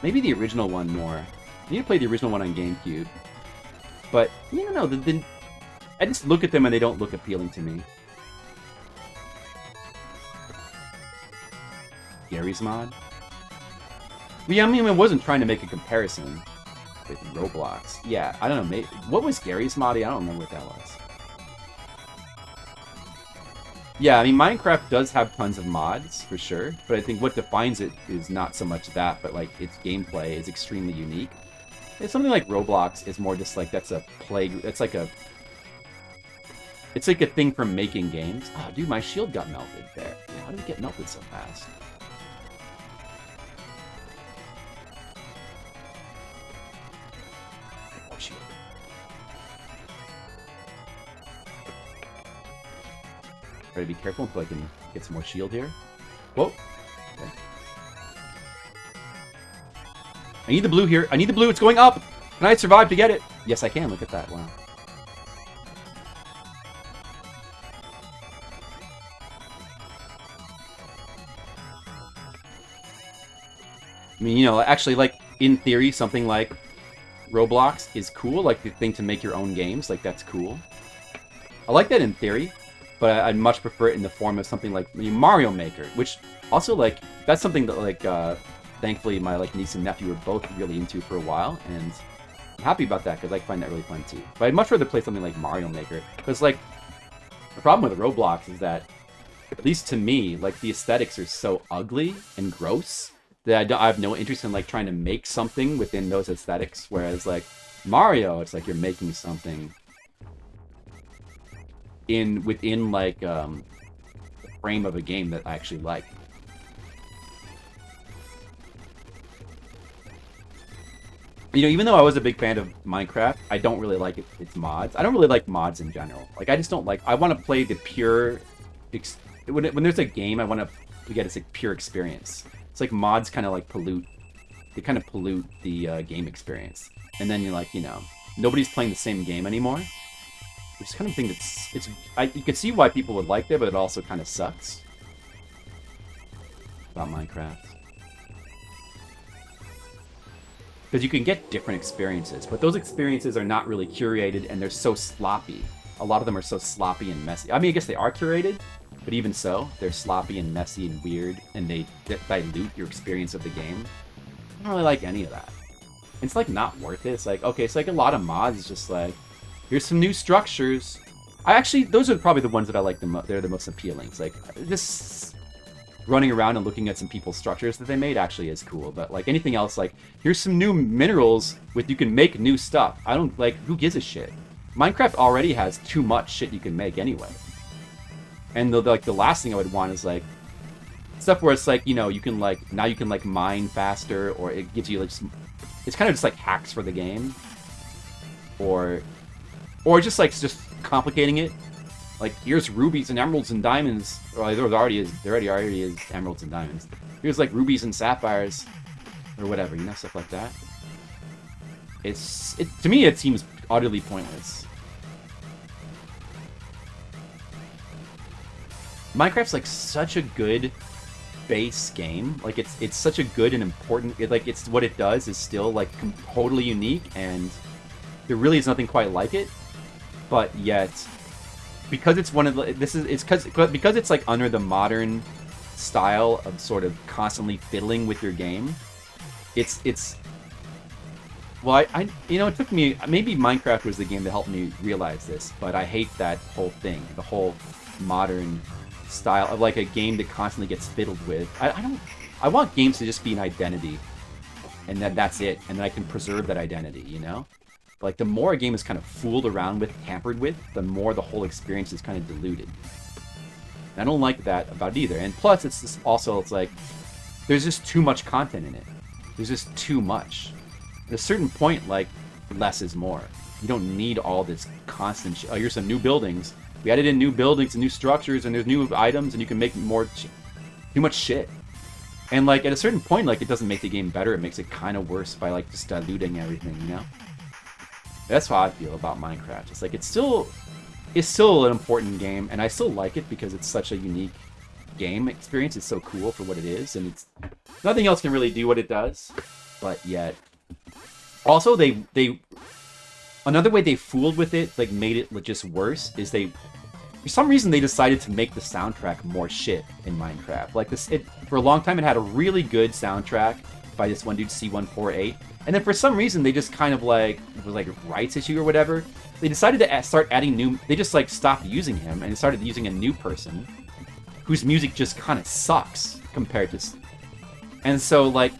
Maybe the original one more. I need to play the original one on GameCube. But, you know, I just look at them and they don't look appealing to me. Gary's mod? Well, yeah, I mean, I wasn't trying to make a comparison with Roblox. Yeah, I don't know. Maybe, what was Gary's mod? I don't remember what that was. Yeah, I mean, Minecraft does have tons of mods, for sure. But I think what defines it is not so much that, but, like, its gameplay is extremely unique. It's something like Roblox is more just, like, that's a play... It's like a thing for making games. Oh, dude, my shield got melted there. How did it get melted so fast? More shield. Try to be careful until I can get some more shield here. Whoa. Okay. I need the blue here. I need the blue. It's going up. Can I survive to get it? Yes, I can. Look at that. Wow. I mean, you know, actually, like, in theory, something like Roblox is cool. Like, the thing to make your own games. Like, that's cool. I like that in theory, but I'd much prefer it in the form of something like Mario Maker, which also, like, that's something that, like, thankfully my, like, niece and nephew were both really into for a while, and I'm happy about that, because I find that really fun, too. But I'd much rather play something like Mario Maker, because, like, the problem with Roblox is that, at least to me, like, the aesthetics are so ugly and gross that I have no interest in, like, trying to make something within those aesthetics, whereas, like, Mario, it's like you're making something within, like, the frame of a game that I actually like. You know, even though I was a big fan of Minecraft, I don't really like its mods. I don't really like mods in general. Like, I just don't like... I want to play the pure... When there's a game, I want to get its like, pure experience. It's like mods kind of like pollute... They kind of pollute the game experience. And then you're like, you know, nobody's playing the same game anymore. Which is kind of thing that's... you can see why people would like that, but it also kind of sucks. About Minecraft. Because you can get different experiences, but those experiences are not really curated, and they're so sloppy. A lot of them are so sloppy and messy. I mean, I guess they are curated, but even so, they're sloppy and messy and weird, and they dilute your experience of the game. I don't really like any of that. It's, like, not worth it. It's like, okay, it's like a lot of mods, just like, here's some new structures. Those are probably the ones that I like the most. They're the most appealing. It's like, this... running around and looking at some people's structures that they made actually is cool, but like anything else, like here's some new minerals with you can make new stuff. I don't like, who gives a shit? Minecraft already has too much shit you can make anyway. And the last thing I would want is like stuff where it's like, you know, you can like now you can like mine faster, or it gives you like some, it's kind of just like hacks for the game, or just like just complicating it. Like, here's rubies and emeralds and diamonds. Well, there already is emeralds and diamonds. Here's, like, rubies and sapphires. Or whatever, you know, stuff like that. To me, it seems utterly pointless. Minecraft's, like, such a good base game. Like, it's such a good and important... it's what it does is still, like, totally unique, and there really is nothing quite like it. But yet... because it's one of the, because it's like under the modern style of sort of constantly fiddling with your game, well, you know, it took me, maybe Minecraft was the game that helped me realize this, but I hate that whole thing, the whole modern style of like a game that constantly gets fiddled with. I want games to just be an identity, and that's it, and then I can preserve that identity, you know? Like, the more a game is kind of fooled around with, tampered with, the more the whole experience is kind of diluted. And I don't like that about it either. And plus, it's just also, it's like, there's just too much content in it. There's just too much. At a certain point, like, less is more. You don't need all this constant shit. Oh, here's some new buildings. We added in new buildings and new structures, and there's new items, and you can make more... too much shit. And, like, at a certain point, like, it doesn't make the game better. It makes it kind of worse by, like, just diluting everything, you know? That's how I feel about Minecraft. It's like, it's still an important game, and I still like it because it's such a unique game experience. It's so cool for what it is, and it's nothing else can really do what it does. But yet, also another way they fooled with it, like made it just worse, is for some reason they decided to make the soundtrack more shit in Minecraft. Like for a long time it had a really good soundtrack by this one dude C148. And then for some reason, they just kind of like, it was like a rights issue or whatever. They decided to start adding they just like stopped using him and started using a new person whose music just kind of sucks compared to... And so like,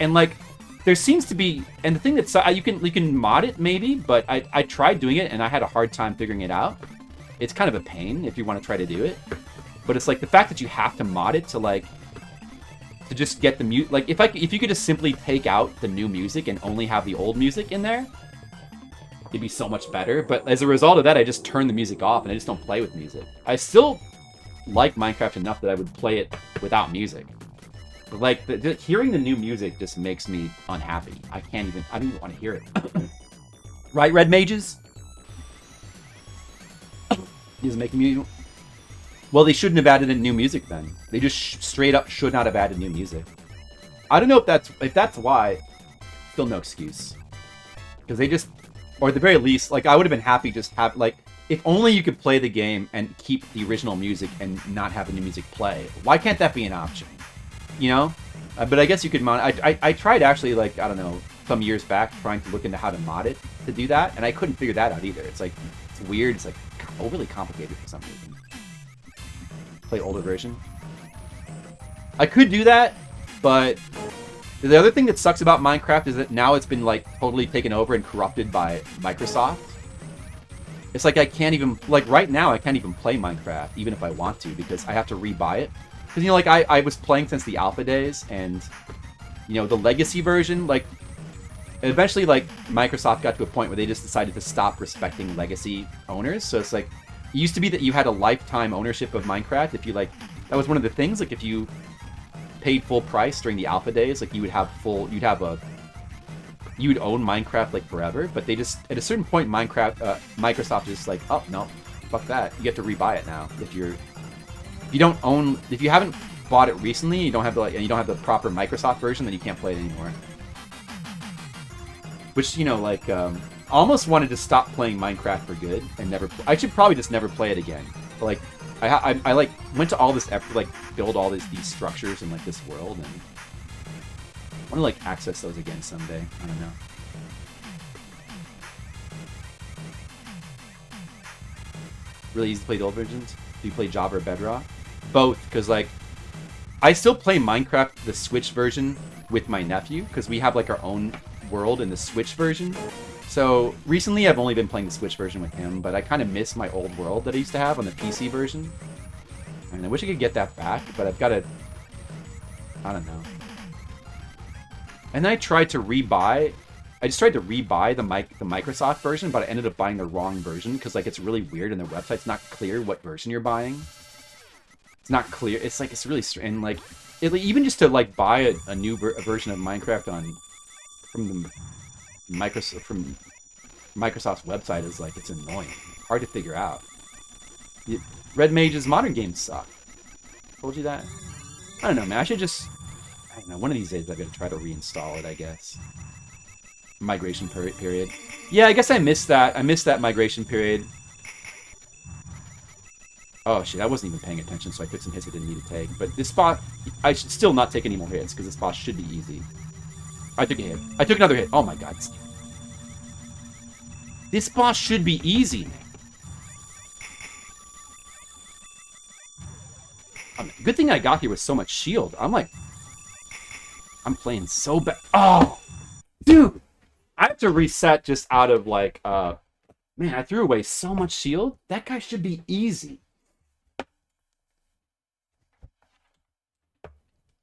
there seems to be, and the thing that's, you can mod it maybe, but I tried doing it and I had a hard time figuring it out. It's kind of a pain if you want to try to do it. But it's like the fact that you have to mod it to like, to just get the music, like if you could just simply take out the new music and only have the old music in there, it'd be so much better. But as a result of that, I just turn the music off and I just don't play with music. I still like Minecraft enough that I would play it without music. But like hearing the new music just makes me unhappy. I don't even want to hear it. Right, red mages? He's making me... Well, they shouldn't have added in new music then. They just straight up should not have added new music. I don't know if that's why. Still no excuse. Because they just... Or at the very least, like, I would have been happy just have, like... If only you could play the game and keep the original music and not have the new music play. Why can't that be an option? You know? But I guess you could mod... I tried actually, like, I don't know, some years back trying to look into how to mod it to do that, and I couldn't figure that out either. It's like, it's weird. It's like overly complicated for some reason. Play older version. I could do that, but the other thing that sucks about Minecraft is that now it's been, like, totally taken over and corrupted by Microsoft. It's like I can't even, like, right now I can't even play Minecraft, even if I want to, because I have to rebuy it. Because, you know, like, I was playing since the alpha days, and, you know, the legacy version, like, eventually, like, Microsoft got to a point where they just decided to stop respecting legacy owners. So it's like, it used to be that you had a lifetime ownership of Minecraft. If you, like, that was one of the things, like, if you paid full price during the alpha days, like, you would own Minecraft, like, forever. But they just, at a certain point, Microsoft is just like, oh, no, fuck that. You have to rebuy it now. If you haven't bought it recently, you don't have the proper Microsoft version, then you can't play it anymore. Which, you know, like, almost wanted to stop playing Minecraft for good and never. I should probably just never play it again. But, like, I like went to all this effort to, like, build all these structures in, like, this world, and I want to, like, access those again someday. I don't know. Really easy to play the old versions. Do you play Java or Bedrock? Both, because, like, I still play Minecraft, the Switch version, with my nephew, because we have, like, our own world in the Switch version. So recently I've only been playing the Switch version with him, but I kind of miss my old world that I used to have on the PC version. And I wish I could get that back, but I've got to... I don't know. And then I tried to rebuy... I just tried to rebuy the Microsoft version, but I ended up buying the wrong version, because, like, it's really weird and the website's not clear what version you're buying. It's not clear. It's, like, it's really strange. And, like, even just to, like, buy a new version of Minecraft from Microsoft's website is, like, it's annoying. Hard to figure out. Red Mage's modern games suck. Told you that? I don't know, man. I don't know, one of these days I've got to try to reinstall it, I guess. Migration period. Yeah, I guess I missed that. I missed that migration period. Oh, shit, I wasn't even paying attention, so I took some hits I didn't need to take. But this boss, I should still not take any more hits, because this boss should be easy. I took a hit. I took another hit. Oh my god. This boss should be easy, man. Good thing I got here with so much shield. I'm playing so bad. Oh! Dude! I have to reset just out of, like, man, I threw away so much shield. That guy should be easy.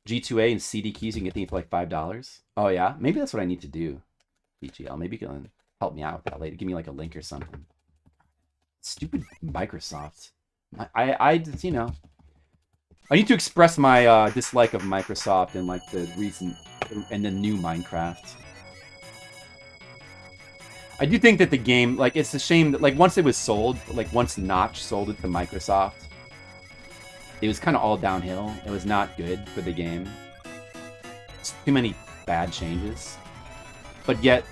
G2A and CD keys, you can get things for like $5. Oh, yeah? Maybe that's what I need to do. BGL. Maybe you can help me out with that later. Give me like a link or something. Stupid Microsoft. I just, you know. I need to express my dislike of Microsoft and, like, the recent and the new Minecraft. I do think that the game, like, it's a shame that, like, once it was sold, like, once Notch sold it to Microsoft, it was kind of all downhill. It was not good for the game. It's too many bad changes. But yet,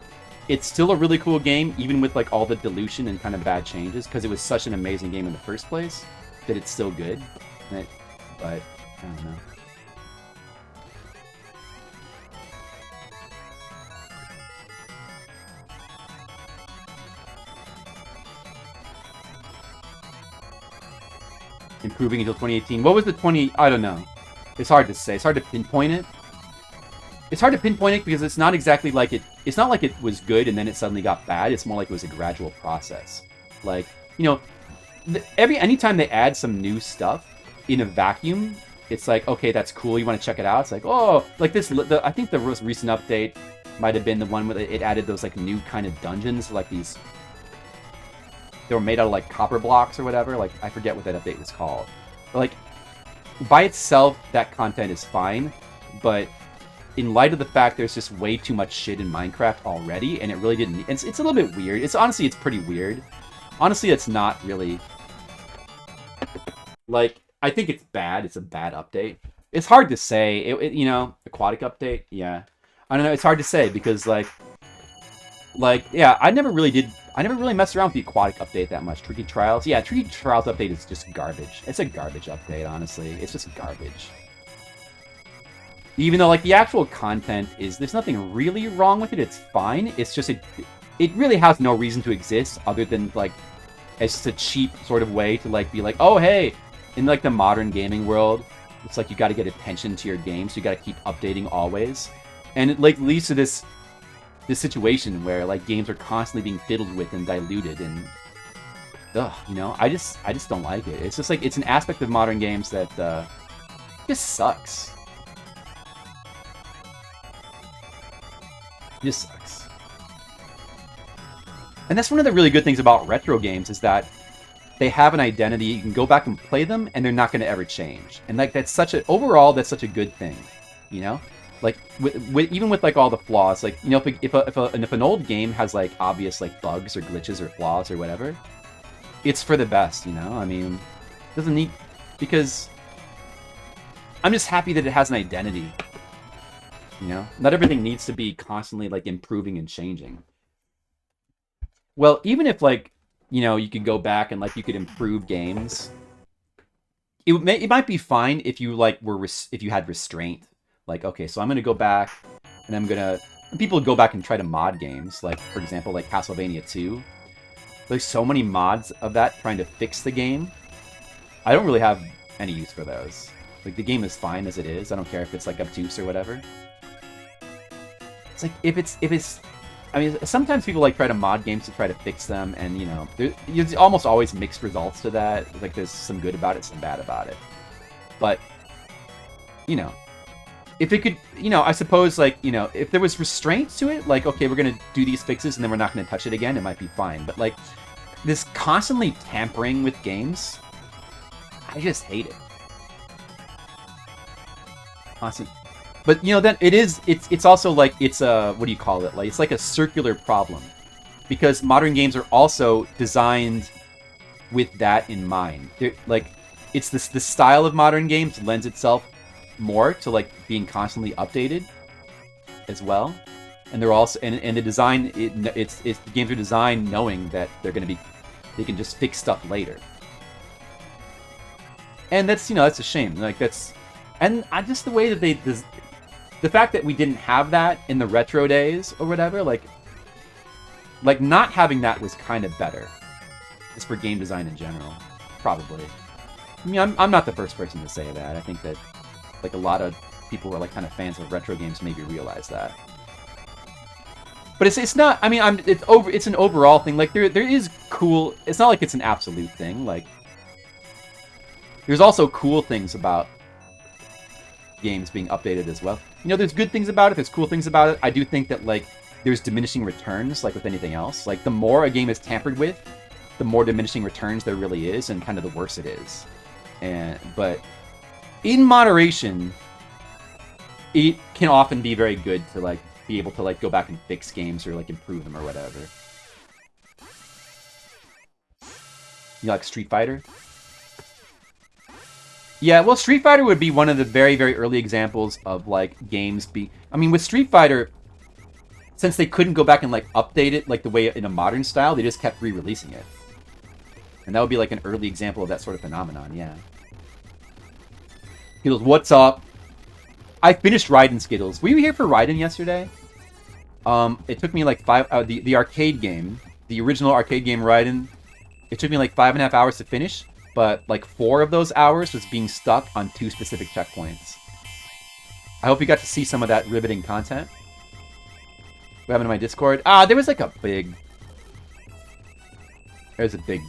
it's still a really cool game, even with, like, all the dilution and kind of bad changes, because it was such an amazing game in the first place, that it's still good. But, I don't know. Improving until 2018. What was the 20... I don't know. It's hard to say. It's hard to pinpoint it. It's hard to pinpoint it because it's not exactly like it... It's not like it was good and then it suddenly got bad. It's more like it was a gradual process. Like, you know, anytime they add some new stuff in a vacuum, it's like, okay, that's cool. You want to check it out? It's like, oh, like this... I think the most recent update might have been the one where it added those, like, new kind of dungeons, like these... They were made out of, like, copper blocks or whatever. Like, I forget what that update was called. But, like, by itself, that content is fine. But in light of the fact there's just way too much shit in Minecraft already, and it really didn't... It's a little bit weird. Honestly, it's pretty weird. Honestly, it's not really... Like, I think it's bad. It's a bad update. It's hard to say. You know, aquatic update? Yeah. I don't know. It's hard to say because, yeah, I never really messed around with the aquatic update that much. Tricky Trials? Yeah, Tricky Trials update is just garbage. It's a garbage update, honestly. It's just garbage. Even though, like, the actual content there's nothing really wrong with it. It's fine. It's just, it really has no reason to exist other than, like, it's just a cheap sort of way to, like, be like, oh, hey, in, like, the modern gaming world, it's like you got to get attention to your game, so you got to keep updating always. And it, like, leads to this situation where, like, games are constantly being fiddled with and diluted, and, ugh, you know, I just don't like it. It's just, like, it's an aspect of modern games that, just sucks. It just sucks. And that's one of the really good things about retro games is that they have an identity. You can go back and play them, and they're not going to ever change. And like overall, that's such a good thing, you know. Like even with like all the flaws, like you know, if an old game has like obvious like bugs or glitches or flaws or whatever, it's for the best, you know. I mean, it doesn't need because I'm just happy that it has an identity. You know, not everything needs to be constantly like improving and changing. Well, even if like, you know, you could go back and like you could improve games, it might be fine if you like if you had restraint. Like, okay, so I'm gonna go back and people go back and try to mod games. Like, for example, like Castlevania 2. There's so many mods of that trying to fix the game. I don't really have any use for those. Like, the game is fine as it is. I don't care if it's like obtuse or whatever. It's like, if it's... I mean, sometimes people like try to mod games to try to fix them, and, you know, there's almost always mixed results to that. Like, there's some good about it, some bad about it. But, you know, if it could, you know, I suppose, like, you know, if there was restraints to it, like, okay, we're going to do these fixes and then we're not going to touch it again, it might be fine. But, like, this constantly tampering with games, I just hate it. Constant. But, you know, then it's also like, it's a, what do you call it? Like, it's like a circular problem. Because modern games are also designed with that in mind. They're, like, it's the style of modern games lends itself more to, like, being constantly updated as well. And they're also, and the design, the games are designed knowing that they're going to be, they can just fix stuff later. And that's, you know, that's a shame. Like, that's, and I just, the way that the fact that we didn't have that in the retro days or whatever, like not having that was kind of better. Just for game design in general, probably. I mean, I'm not the first person to say that. I think that, like, a lot of people who are, like, kind of fans of retro games maybe realize that. But it's not, I mean, it's an overall thing. Like, there is cool, it's not like it's an absolute thing. Like, there's also cool things about games being updated as well. You know, there's good things about it, there's cool things about it. I do think that, like, there's diminishing returns, like with anything else. Like, the more a game is tampered with, the more diminishing returns there really is, and kind of the worse it is. But in moderation, it can often be very good to, like, be able to, like, go back and fix games or, like, improve them or whatever. You like Street Fighter? Yeah, well, Street Fighter would be one of the very, very early examples of, like, games I mean, with Street Fighter, since they couldn't go back and, like, update it, like, the way in a modern style, they just kept re-releasing it. And that would be, like, an early example of that sort of phenomenon, yeah. Skittles, what's up? I finished Raiden, Skittles. Were you here for Raiden yesterday? It took me, like, the arcade game, the original arcade game Raiden, it took me, like, 5.5 hours to finish. But, like, 4 of those hours was being stuck on 2 specific checkpoints. I hope you got to see some of that riveting content. What happened to my Discord? There was, like, there's a big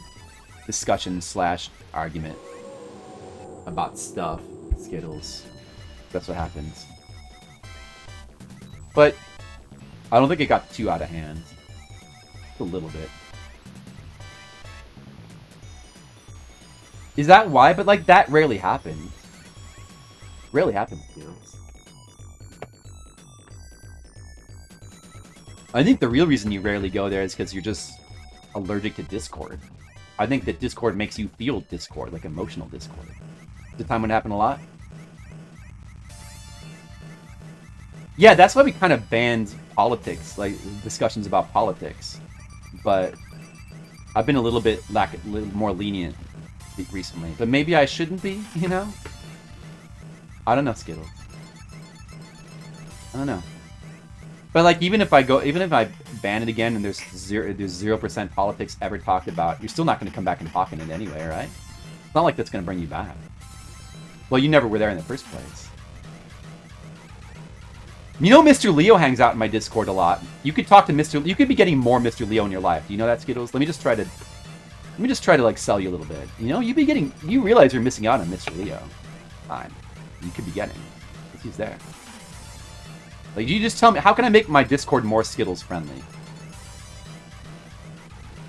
discussion / argument about stuff, Skittles. That's what happens. But I don't think it got too out of hand. A little bit. Is that why? But, like, that rarely happens. Rarely happens, Skittles. I think the real reason you rarely go there is because you're just allergic to Discord. I think that Discord makes you feel Discord, like emotional Discord. The time when it happened a lot? Yeah, that's why we kind of banned politics, like discussions about politics. But I've been a little bit more lenient recently. But maybe I shouldn't be, you know? I don't know, Skittles. I don't know. But like, even if I ban it again and there's 0% politics ever talked about, you're still not going to come back and talk in it anyway, right? It's not like that's going to bring you back. Well, you never were there in the first place. You know, Mr. Leo hangs out in my Discord a lot. You could talk to Mr. You could be getting more Mr. Leo in your life. Do you know that, Skittles? Let me just try to like sell you a little bit. You know, you realize you're missing out on Mr. Leo. Fine. You could be getting. He's there. Like, you just tell me, how can I make my Discord more Skittles friendly?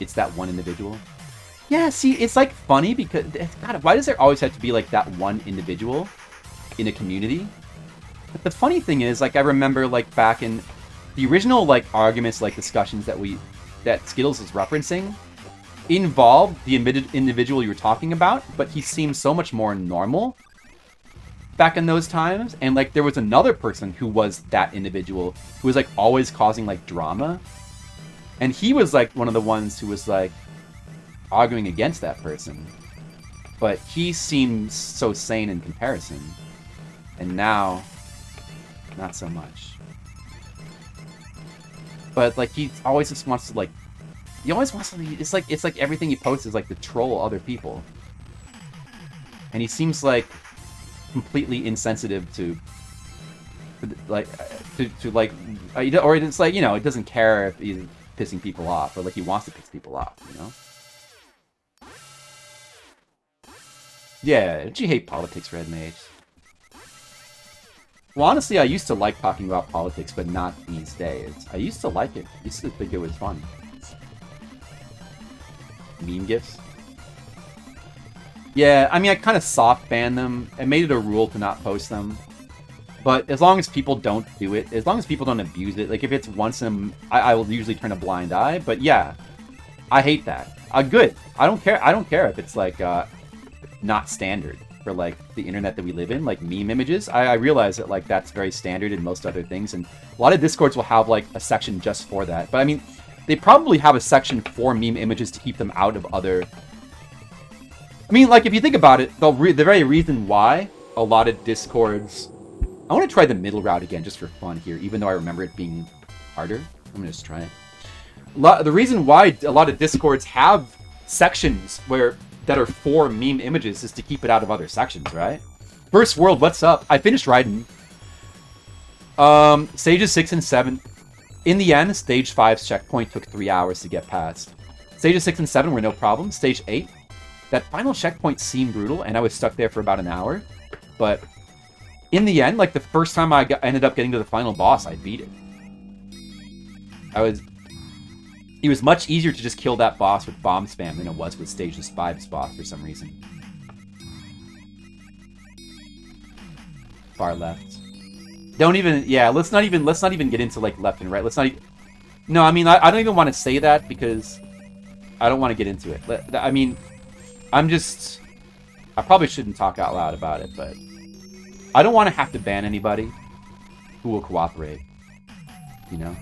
It's that one individual. Yeah, see, it's like funny because, God, why does there always have to be like that one individual in a community? But the funny thing is, like, I remember like back in the original like arguments, like discussions that Skittles was referencing, involved the individual you were talking about, but he seemed so much more normal back in those times. And like there was another person who was that individual who was like always causing like drama, and he was like one of the ones who was like arguing against that person, but he seems so sane in comparison, and now not so much. But like he always just wants to like, he always wants to, it's like everything he posts is like to troll other people, and he seems like completely insensitive to like or it's like, you know, it doesn't care if he's pissing people off, or like he wants to piss people off, you know? Yeah, don't you hate politics, Red Mage? Well, honestly, I used to like talking about politics, but not these days. I used to like it. I used to think it was fun. Meme gifs? Yeah, I mean, I kind of soft banned them. I made it a rule to not post them. But as long as people don't do it, as long as people don't abuse it, like if it's once in I will usually turn a blind eye. But yeah, I hate that. Good. I don't care. I don't care if it's like not standard for like the internet that we live in, like meme images. I realize that like that's very standard in most other things, and a lot of Discords will have like a section just for that. But I mean, they probably have a section for meme images to keep them out of other. I mean, like, if you think about it, the very reason why a lot of Discords... I want to try the middle route again, just for fun here, even though I remember it being harder. I'm going to just try it. The reason why a lot of Discords have sections that are for meme images is to keep it out of other sections, right? First World, what's up? I finished Raiden. Stages 6 and 7. In the end, Stage 5's checkpoint took 3 hours to get past. Stages 6 and 7 were no problem. Stage 8... that final checkpoint seemed brutal, and I was stuck there for about an hour. But in the end, like the first time I ended up getting to the final boss, I beat it. It was much easier to just kill that boss with bomb spam than it was with Stage 5's boss for some reason. Far left. Don't even, yeah, let's not even get into like left and right. Let's not even, no, I mean, I don't even want to say that because I don't want to get into it. I mean, I probably shouldn't talk out loud about it, but I don't want to have to ban anybody who will cooperate, you know?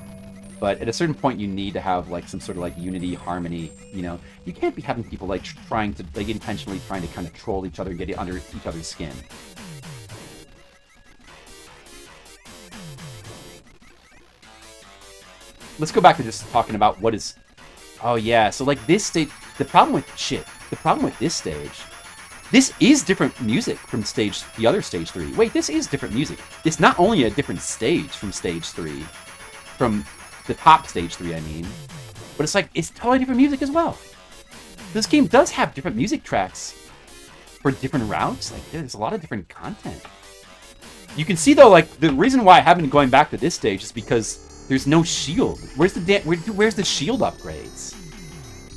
But at a certain point, you need to have, like, some sort of, like, unity, harmony, you know? You can't be having people, like, intentionally trying to kind of troll each other and get under each other's skin. Let's go back to just talking about what is... Oh, yeah, so, like, this stage... The problem with this stage, this is different music from the other stage 3. Wait, this is different music. It's not only a different stage from stage 3, from the top stage 3, I mean, but it's like, it's totally different music as well. This game does have different music tracks for different routes. Like, there's a lot of different content. You can see, though, like, the reason why I haven't been going back to this stage is because there's no shield. Where's the shield upgrades?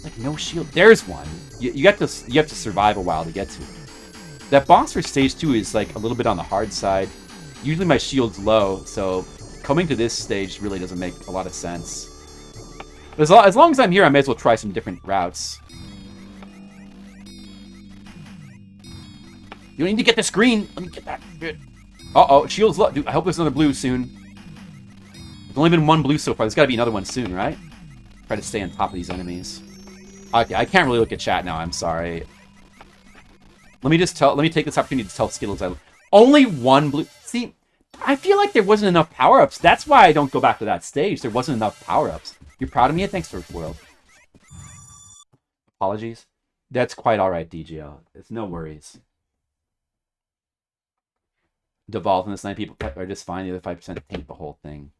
Like, no shield. There's one. You have to survive a while to get to it. That boss for stage 2 is like a little bit on the hard side. Usually my shield's low, so coming to this stage really doesn't make a lot of sense. As long as I'm here, I may as well try some different routes. You need to get this green. Let me get that. Good. Uh-oh, shield's low. Dude, I hope there's another blue soon. There's only been one blue so far. There's got to be another one soon, right? Try to stay on top of these enemies. Okay, I can't really look at chat now. I'm sorry. Let me take this opportunity to tell Skittles only one blue. See, I feel like there wasn't enough power-ups. That's why I don't go back to that stage. There wasn't enough power-ups. You're proud of me? Thanks for the world. Apologies. That's quite all right, DGL. It's no worries. Devolve and this 9 people are just fine. The other 5% taint the whole thing.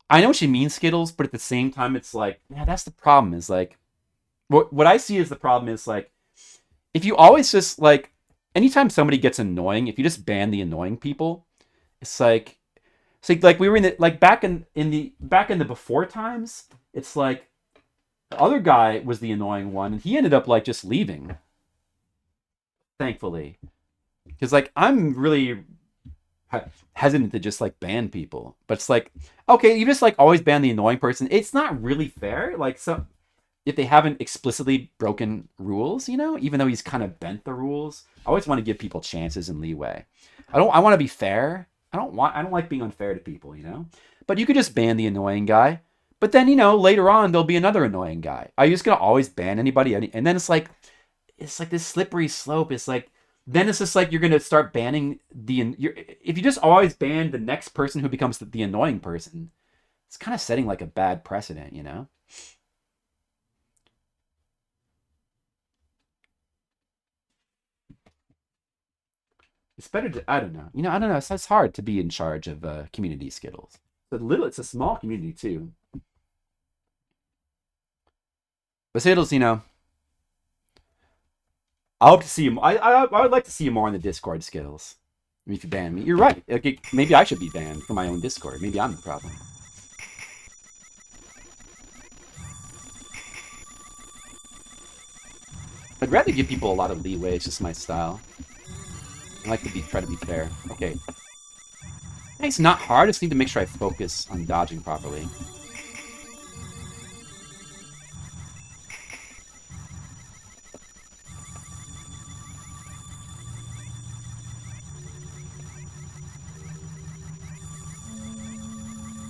I know what you mean, Skittles, but at the same time, it's like, yeah, that's the problem. Is like, what I see as the problem is like, if you always just like, anytime somebody gets annoying, if you just ban the annoying people, it's like we were in the back in the before times. It's like the other guy was the annoying one, and he ended up like just leaving. Thankfully, because like I'm really hesitant to just like ban people, but it's like, okay, you just like always ban the annoying person. It's not really fair. Like, so if they haven't explicitly broken rules, you know, even though he's kind of bent the rules, I always want to give people chances and leeway. I want to be fair. I don't like being unfair to people, you know, but you could just ban the annoying guy, but then, you know, later on there'll be another annoying guy. Are you just going to always ban anybody? And then it's like this slippery slope. It's like, then it's just like you're going to start banning if you just always ban the next person who becomes the annoying person, it's kind of setting like a bad precedent, you know? It's better to, I don't know. You know, I don't know. It's hard to be in charge of community Skittles. It's a small community too. But Skittles, you know, I hope to see you. I would like to see you more on the Discord, Skittles. I mean, if you ban me, you're right. Okay, maybe I should be banned from my own Discord. Maybe I'm the problem. I'd rather give people a lot of leeway. It's just my style. I like to try to be fair. Okay. It's not hard. I just need to make sure I focus on dodging properly.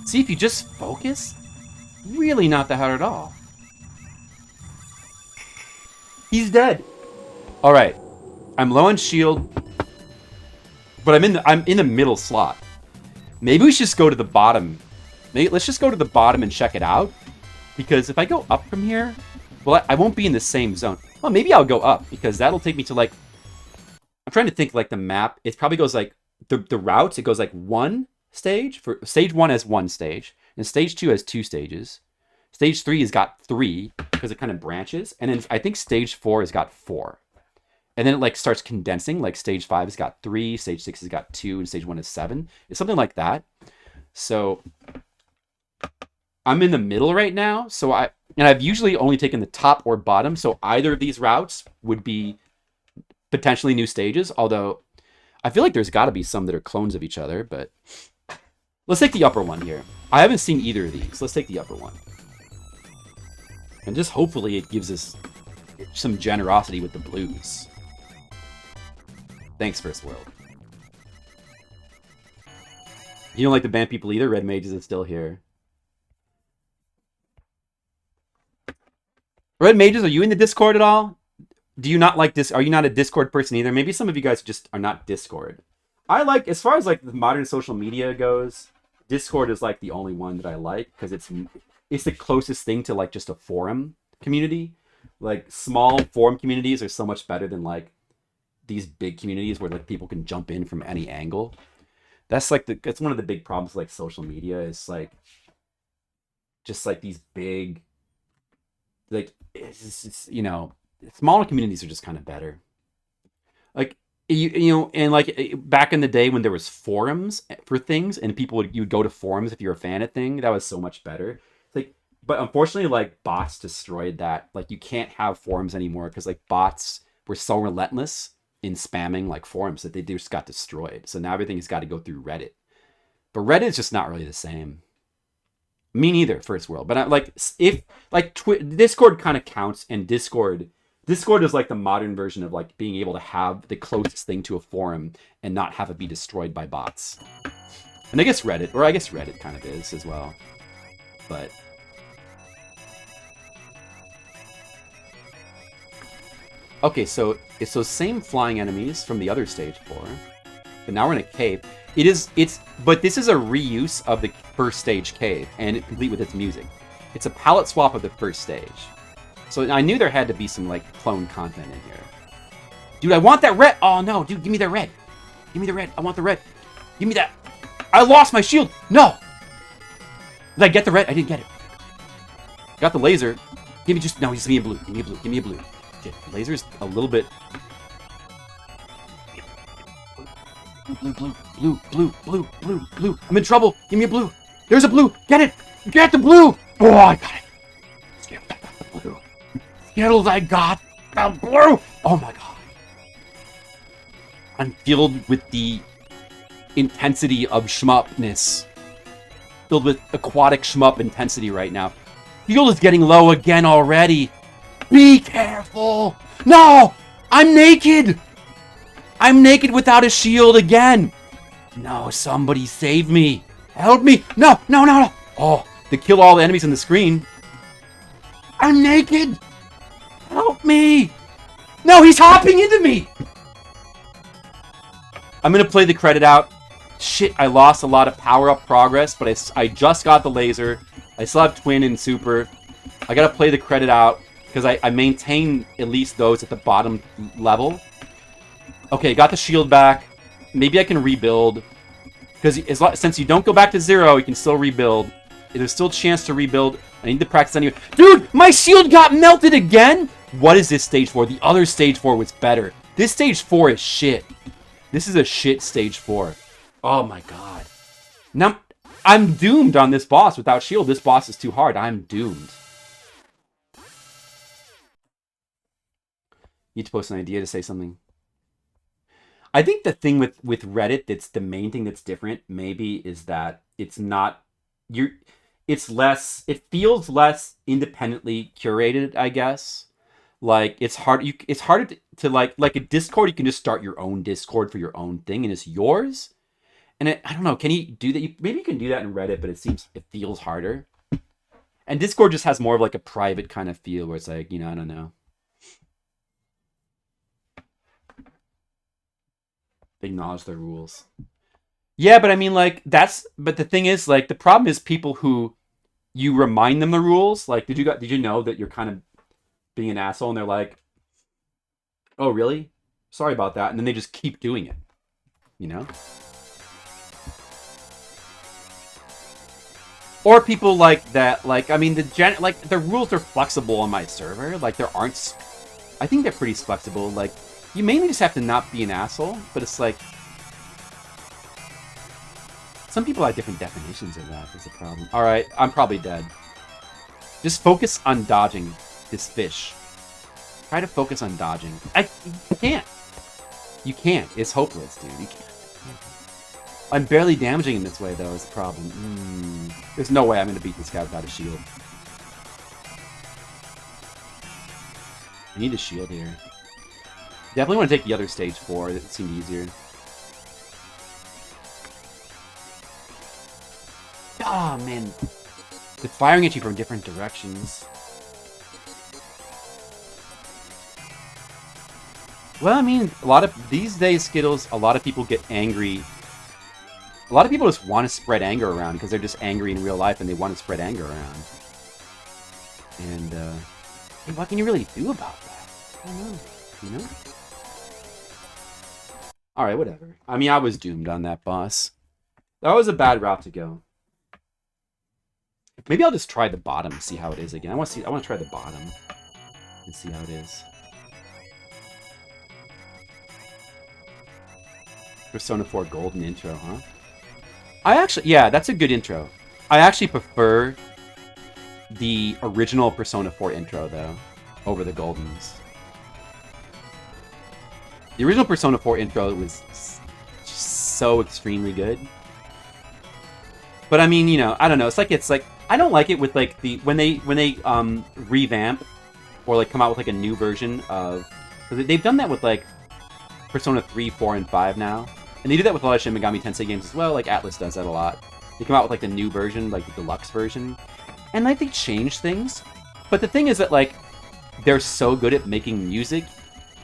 See, if you just focus, really not that hard at all. He's dead. All right, I'm low on shield, but I'm in the middle slot. Maybe we should just go to the bottom. Let's just go to the bottom and check it out, because if I go up from here, well, I won't be in the same zone. Well, maybe I'll go up because that'll take me to like. I'm trying to think like the map. It probably goes like the routes. It goes like one stage. For stage 1 has 1 stage, and stage 2 has 2 stages. Stage 3 has got 3 because it kind of branches, and then I think stage 4 has got 4, and then it like starts condensing. Like stage 5 has got 3, stage 6 has got 2, and stage 1 is 7. It's something like that. So I'm in the middle right now. So I've usually only taken the top or bottom. So either of these routes would be potentially new stages. Although I feel like there's got to be some that are clones of each other, but. Let's take the upper one here. I haven't seen either of these. Let's take the upper one. And just hopefully it gives us some generosity with the blues. Thanks, First World. You don't like the ban people either? Red Mages is still here. Red Mages, are you in the Discord at all? Do you not like this? Are you not a Discord person either? Maybe some of you guys just are not Discord. I like, as far as like the modern social media goes, Discord is like the only one that I like because it's the closest thing to like just a forum community. Like small forum communities are so much better than like these big communities where like people can jump in from any angle. That's like that's one of the big problems with like social media is like just like these big like it's you know, smaller communities are just kind of better. Like you know, and like back in the day when there was forums for things and you'd go to forums if you're a fan of thing, that was so much better. Like, but unfortunately, like bots destroyed that. Like you can't have forums anymore because like bots were so relentless in spamming like forums that they just got destroyed. So now everything has got to go through Reddit. But Reddit is just not really the same. Me neither, first world. But like, if like Discord kind of counts, and Discord is like the modern version of like being able to have the closest thing to a forum and not have it be destroyed by bots. And I guess Reddit kind of is as well. But okay, so it's those same flying enemies from the other stage 4. But now we're in a cave. But this is a reuse of the first stage cave, and it's complete with its music. It's a palette swap of the first stage. So I knew there had to be some, like, clone content in here. Dude, I want that red! Oh, no, dude, give me that red. Give me the red. I want the red. Give me that. I lost my shield! No! Did I get the red? I didn't get it. Got the laser. Give me just... No, just give me a blue. Give me a blue. Give me a blue. Okay, laser's a little bit... Blue. I'm in trouble. Give me a blue. There's a blue. Get it. Get the blue. Oh, I got it. Skittles, I got the blue. Skittles, I got the blue. Oh my god. I'm filled with the intensity of shmuppness. Filled with aquatic shmup intensity right now. Fuel is getting low again already. Be careful. No, I'm naked. I'm naked without a shield again. No, somebody save me. Help me. No. Oh, they kill all the enemies on the screen. I'm naked. Help me. No, he's hopping into me. I'm going to play the credit out. Shit, I lost a lot of power-up progress, but I just got the laser. I still have Twin and Super. I got to play the credit out because I maintain at least those at the bottom level. Okay, got the shield back. Maybe I can rebuild. Because since you don't go back to 0, you can still rebuild. There's still a chance to rebuild. I need to practice anyway. Dude, my shield got melted again? What is this stage 4? The other stage 4 was better. This stage 4 is shit. This is a shit stage 4. Oh my god. Now, I'm doomed on this boss without shield. This boss is too hard. I'm doomed. Need to post an idea to say something. I think the thing with Reddit that's the main thing that's different maybe is that it's not it feels less independently curated, I guess. Like it's harder to like a Discord, you can just start your own Discord for your own thing and it's yours. And I don't know, can you do that? Maybe you can do that in Reddit, but it feels harder. And Discord just has more of like a private kind of feel where it's like, I don't know. Acknowledge their rules. Yeah, but I mean, like, but the thing is, like, the problem is people who you remind them the rules. Like, did you know that you're kind of being an asshole? And they're like, oh, really? Sorry about that. And then they just keep doing it. Or people like that, like, I mean, the rules are flexible on my server. Like, I think they're pretty flexible. Like, you mainly just have to not be an asshole, but it's like... Some people have different definitions of that, is the problem. Alright, I'm probably dead. Just focus on dodging this fish. Try to focus on dodging. You can't. You can't. It's hopeless, dude. You can't. I'm barely damaging in this way, though, is the problem. There's no way I'm going to beat this guy without a shield. I need a shield here. Definitely want to take the other stage 4. It seemed easier. Oh, man. They're firing at you from different directions. Well, I mean, these days, Skittles, a lot of people get angry. A lot of people just want to spread anger around because they're just angry in real life and they want to spread anger around. And, hey, what can you really do about that? I don't know. Alright, whatever. I mean, I was doomed on that boss. That was a bad route to go. Maybe I'll just try the bottom, see how it is again. I want to try the bottom and see how it is. Persona 4 Golden intro, huh? Yeah, that's a good intro. I actually prefer the original Persona 4 intro, though, over the Goldens. The original Persona 4 intro was just so extremely good. But I mean, I don't know. It's like I don't like it with like the when they revamp or like come out with like a new version of. Because they've done that with like Persona 3, 4, and 5 now. And they do that with a lot of Shin Megami Tensei games as well. Like Atlas does that a lot. They come out with like the new version, like the deluxe version. And like they change things. But the thing is that like they're so good at making music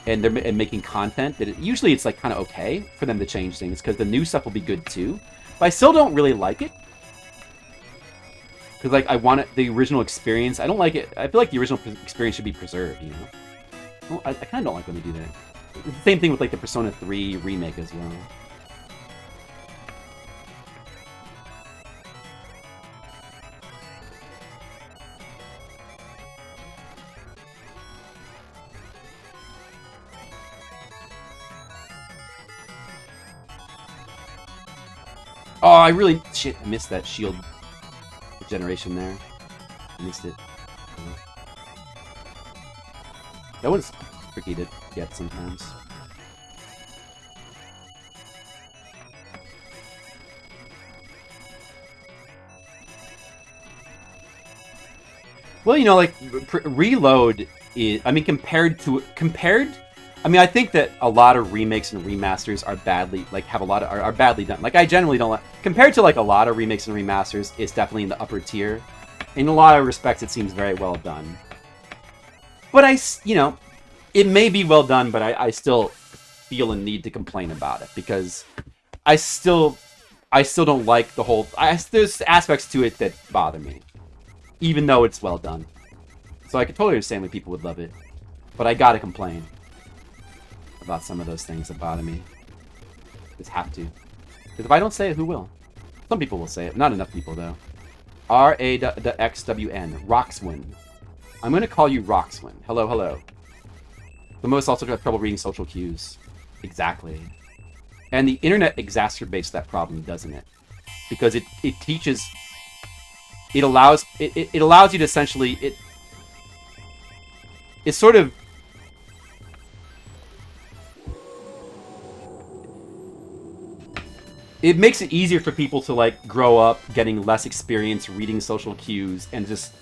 and they're making content that usually it's like kind of okay for them to change things because the new stuff will be good too. But I still don't really like it. Because like I want the original experience. I don't like it. I feel like the original experience should be preserved, you know? Well, I kind of don't like when they do that. It's the same thing with like the Persona 3 remake as well. Oh, I really... Shit, I missed that shield generation there. I missed it. That one's tricky to get sometimes. Well, you know, like, Reload is... I mean, compared... I mean, I think that a lot of remakes and remasters are badly, like, are badly done. Like, I generally don't like... Compared to, like, a lot of remakes and remasters, it's definitely in the upper tier. In a lot of respects, it seems very well done. But you know, it may be well done, but I still feel a need to complain about it. Because I still don't like the whole... there's aspects to it that bother me. Even though it's well done. So I could totally understand why people would love it. But I gotta complain about some of those things that bother me. Just have to. Because if I don't say it, who will? Some people will say it. Not enough people, though. RAXWN. Roxwin. I'm going to call you Roxwin. Hello, hello. The most also have trouble reading social cues. Exactly. And the internet exacerbates that problem, doesn't it? Because it teaches... It allows you to essentially... It sort of... It makes it easier for people to, like, grow up getting less experience reading social cues and just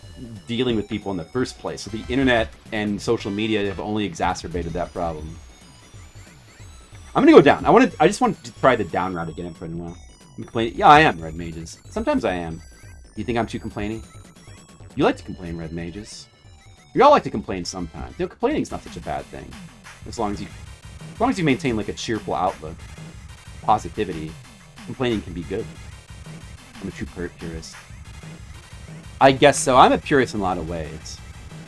dealing with people in the first place. So the internet and social media have only exacerbated that problem. I'm gonna go down. I just wanted to try the down route again for a while. Yeah, I am, Red Mages. Sometimes I am. You think I'm too complaining? You like to complain, Red Mages. We all like to complain sometimes. You know, complaining's not such a bad thing. As long as you maintain, like, a cheerful outlook. Positivity. Complaining can be good. I'm a true purist. I guess so. I'm a purist in a lot of ways.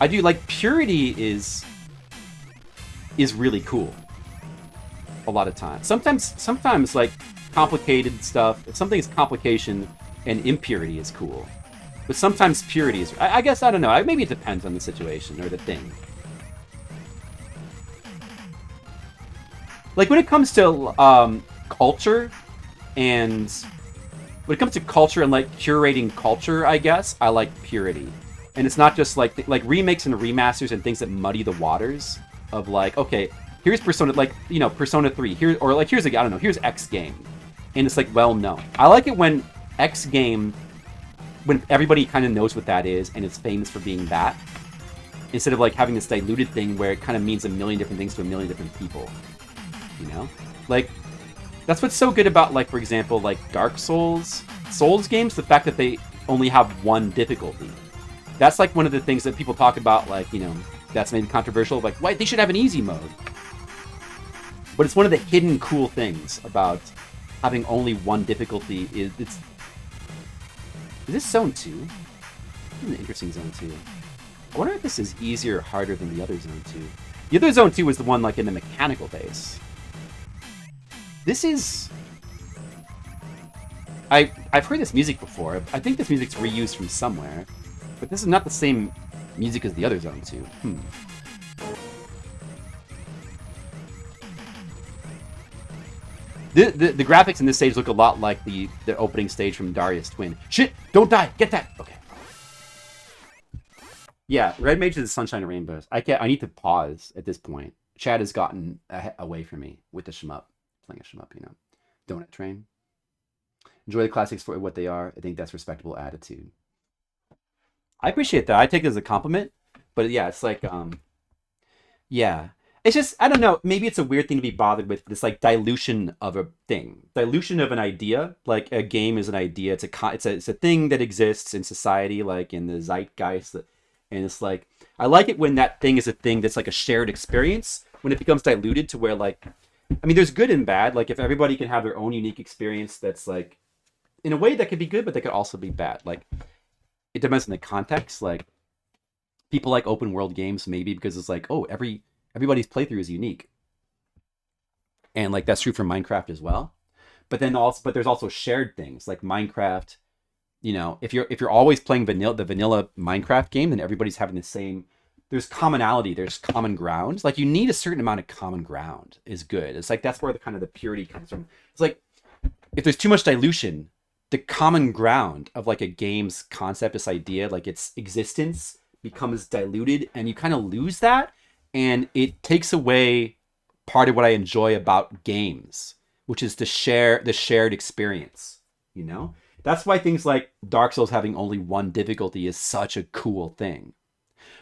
I do, like, purity is really cool. A lot of times. Sometimes, like, complicated stuff, if something is complication and impurity is cool. But sometimes purity is... I guess, I don't know. Maybe it depends on the situation or the thing. Like, when it comes to culture... And when it comes to culture and, like, curating culture, I guess, I like purity. And it's not just, like remakes and remasters and things that muddy the waters of, like, okay, here's Persona, like, you know, Persona 3. Here's X game. And it's, like, well known. I like it when X game, when everybody kind of knows what that is and it's famous for being that. Instead of, like, having this diluted thing where it kind of means a million different things to a million different people. You know? Like... That's what's so good about, like, for example, like, Dark Souls games, the fact that they only have one difficulty. That's, like, one of the things that people talk about, like, you know, that's maybe controversial, like, why they should have an easy mode. But it's one of the hidden cool things about having only one difficulty. Is this Zone 2? This is an interesting Zone 2. I wonder if this is easier or harder than the other Zone 2. The other Zone 2 was the one, like, in the mechanical base. This is... I've heard this music before. I think this music's reused from somewhere. But this is not the same music as the other Zone 2. The graphics in this stage look a lot like the opening stage from Darius Twin. Shit! Don't die! Get that! Okay. Yeah, Red Mage is Sunshine and Rainbows. I need to pause at this point. Chad has gotten away from me with the shmup. Playing a shmup, you know. Donut Train. Enjoy the classics for what they are. I think that's respectable attitude. I appreciate that. I take it as a compliment. But yeah, it's like yeah. It's just I don't know, maybe it's a weird thing to be bothered with this like dilution of a thing. Dilution of an idea. Like a game is an idea. It's a thing that exists in society, like in the zeitgeist. And it's like I like it when that thing is a thing that's like a shared experience. When it becomes diluted to where like I mean there's good and bad. Like if everybody can have their own unique experience that's like in a way that could be good, but that could also be bad. Like it depends on the context. Like people like open world games maybe because it's like, oh, everybody's playthrough is unique. And like that's true for Minecraft as well. But there's also shared things like Minecraft, you know, if you're always playing the vanilla Minecraft game, then everybody's having the same there's commonality, there's common ground. Like you need a certain amount of common ground is good. It's like that's where the kind of the purity comes from. It's like if there's too much dilution, the common ground of like a game's concept, this idea, like its existence becomes diluted and you kind of lose that and it takes away part of what I enjoy about games, which is the shared experience, you know? That's why things like Dark Souls having only one difficulty is such a cool thing.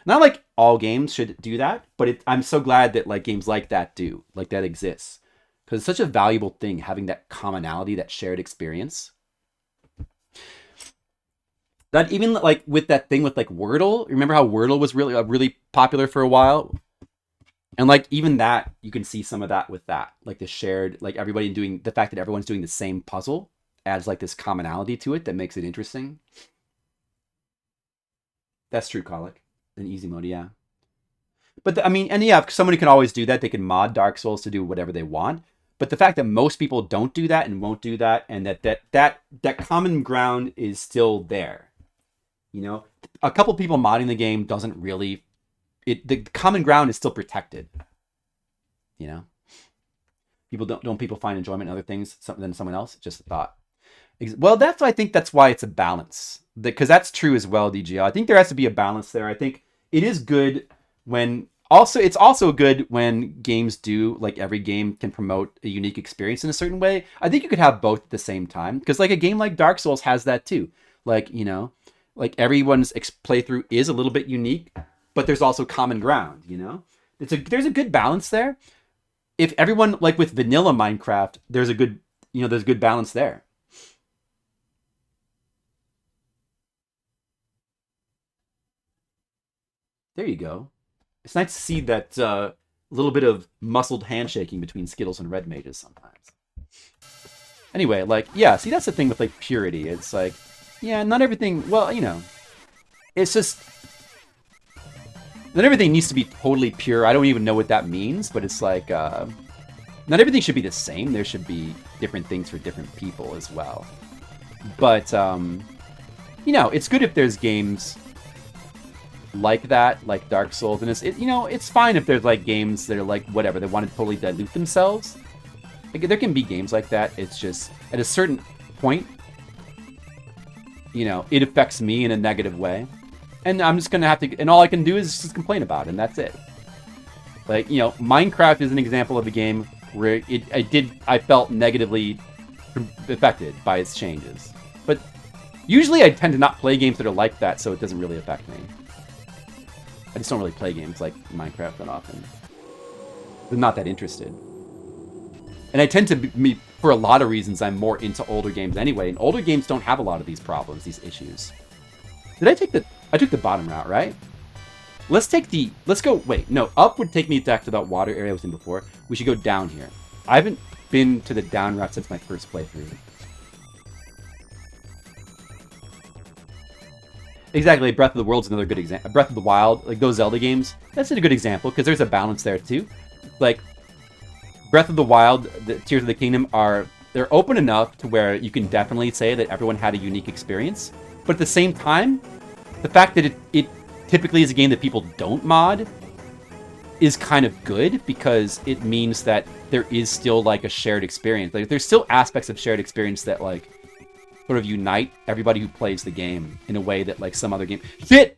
Not like all games should do that, but I'm so glad that like games like that do, like that exists. Because it's such a valuable thing having that commonality, that shared experience. That even like with that thing with like Wordle, remember how Wordle was really popular for a while? And like even that, you can see some of that with that. Like the shared, like everybody doing the fact that everyone's doing the same puzzle adds like this commonality to it that makes it interesting. That's true, Colic. In easy mode, yeah. But I mean, and yeah, somebody can always do that. They can mod Dark Souls to do whatever they want. But the fact that most people don't do that and won't do that, and that common ground is still there, you know, a couple people modding the game doesn't really. The common ground is still protected. You know, people don't people find enjoyment in other things than someone else? Just a thought. Well, I think that's why it's a balance. Because that's true as well, DGL. I think there has to be a balance there. I think it is good when it's also good when games do like every game can promote a unique experience in a certain way. I think you could have both at the same time because like a game like Dark Souls has that too. Like, you know, like everyone's playthrough is a little bit unique, but there's also common ground, you know? There's a good balance there. If everyone like with vanilla Minecraft, there's a good balance there. There you go. It's nice to see that little bit of muscled handshaking between Skittles and Red Mages sometimes. Anyway, like, yeah, see, that's the thing with, like, purity. It's like, yeah, not everything, well, you know, it's just, not everything needs to be totally pure. I don't even know what that means, but it's like, not everything should be the same. There should be different things for different people as well. But, you know, it's good if there's games like that, like Dark Souls, and it's fine if there's like games that are like whatever, they want to totally dilute themselves. Like, there can be games like that. It's just at a certain point, you know, it affects me in a negative way, and I'm just gonna have to, and all I can do is just complain about it, and that's it. Like, you know, Minecraft is an example of a game where I felt negatively affected by its changes, but usually I tend to not play games that are like that, so it doesn't really affect me. I just don't really play games like Minecraft that often. I'm not that interested. And I tend to be, for a lot of reasons, I'm more into older games anyway, and older games don't have a lot of these problems, these issues. I took the bottom route, right? Let's go, wait, no, up would take me back to that water area I was in before. We should go down here. I haven't been to the down route since my first playthrough. Exactly, Breath of the World's another good example. Breath of the Wild, like those Zelda games, that's a good example because there's a balance there too. Like Breath of the Wild, the Tears of the Kingdom they're open enough to where you can definitely say that everyone had a unique experience. But at the same time, the fact that it typically is a game that people don't mod is kind of good because it means that there is still like a shared experience. Like there's still aspects of shared experience that like sort of unite everybody who plays the game in a way that like some other game. Shit!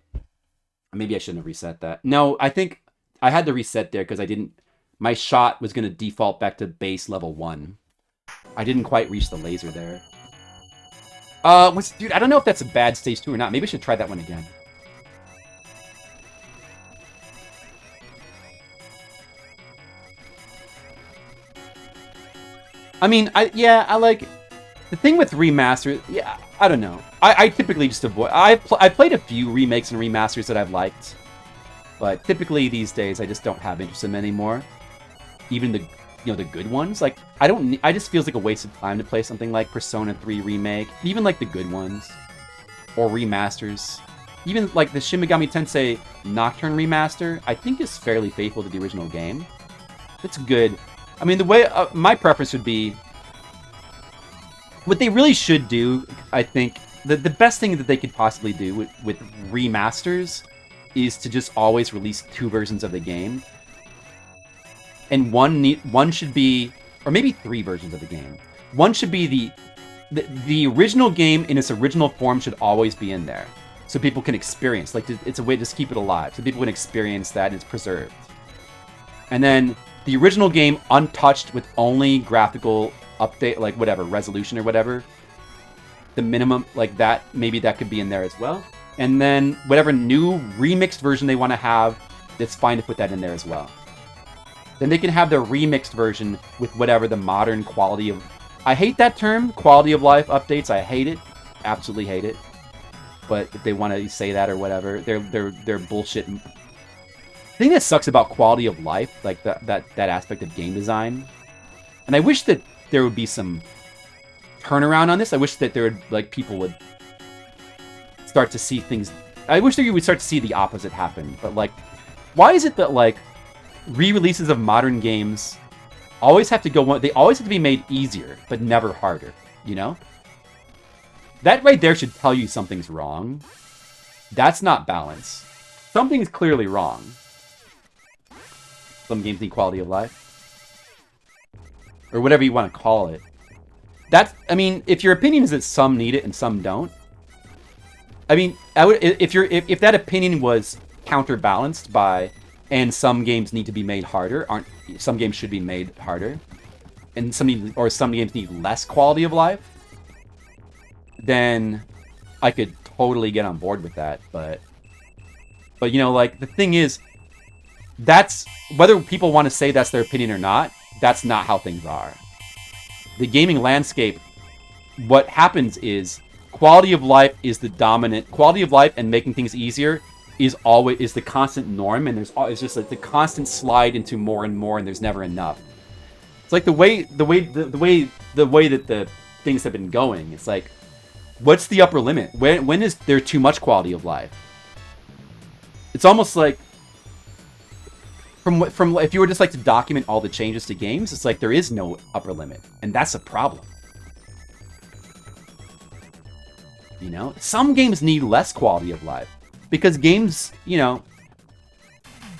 Maybe I shouldn't have reset that. No, I think I had to reset there because my shot was going to default back to base level 1. I didn't quite reach the laser there. Dude, I don't know if that's a bad stage 2 or not. Maybe I should try that one again. I mean, I like the thing with remasters. Yeah, I don't know. I typically just avoid. I've played a few remakes and remasters that I've liked, but typically these days I just don't have interest in them anymore. Even the the good ones. Like I don't. I just feels like a waste of time to play something like Persona 3 remake. Even like the good ones or remasters. Even like the Shin Megami Tensei Nocturne remaster, I think is fairly faithful to the original game. It's good. I mean, the way my preference would be, what they really should do, I think, the best thing that they could possibly do with remasters is to just always release 2 versions of the game. And one should be, or maybe 3 versions of the game. One should be the original game in its original form should always be in there. So people can experience, like, it's a way to just keep it alive. So people can experience that and it's preserved. And then the original game untouched with only graphical update, like whatever, resolution or whatever. The minimum, like that, maybe that could be in there as well. And then whatever new remixed version they want to have, it's fine to put that in there as well. Then they can have their remixed version with whatever the modern quality of... I hate that term, quality of life updates. I hate it. Absolutely hate it. But if they want to say that or whatever, they're bullshit. The thing that sucks about quality of life, like that aspect of game design, and I wish that there would be some turnaround on this. I wish that there would, like, people would start to see things. I wish that you would start to see the opposite happen. But like, why is it that like re-releases of modern games always have to go one? They always have to be made easier, but never harder. You know? That right there should tell you something's wrong. That's not balance. Something's clearly wrong. Some games need quality of life. Or whatever you want to call it. That's, I mean, if your opinion is that some need it and some don't, I mean, I would, if that opinion was counterbalanced by, and some games need to be made harder, some games should be made harder, and some games need less quality of life, then I could totally get on board with that. But you know, like, the thing is, that's, whether people want to say that's their opinion or not, that's not how things are. The gaming landscape, what happens is, quality of life is the dominant, quality of life and making things easier is the constant norm, and it's just like the constant slide into more and more, and there's never enough. It's like the way that the things have been going. It's like, what's the upper limit? When is there too much quality of life? It's almost like, from if you were just like to document all the changes to games, it's like there is no upper limit, and that's a problem. You know, some games need less quality of life because games, you know,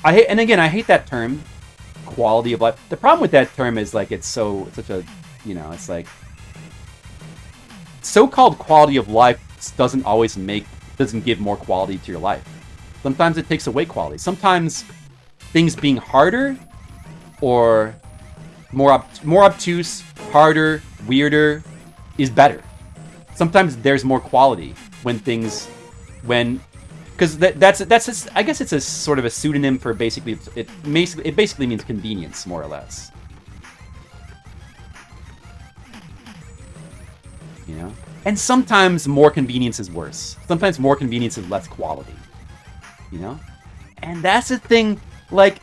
I hate that term, quality of life. The problem with that term is like it's such a, you know, it's like so-called quality of life doesn't give more quality to your life. Sometimes it takes away quality. Sometimes things being harder or more obtuse, harder, weirder is better. Sometimes there's more quality because that's I guess it's a sort of a pseudonym for basically it basically means convenience, more or less. You know? And sometimes more convenience is worse. Sometimes more convenience is less quality. You know? And that's the thing, like,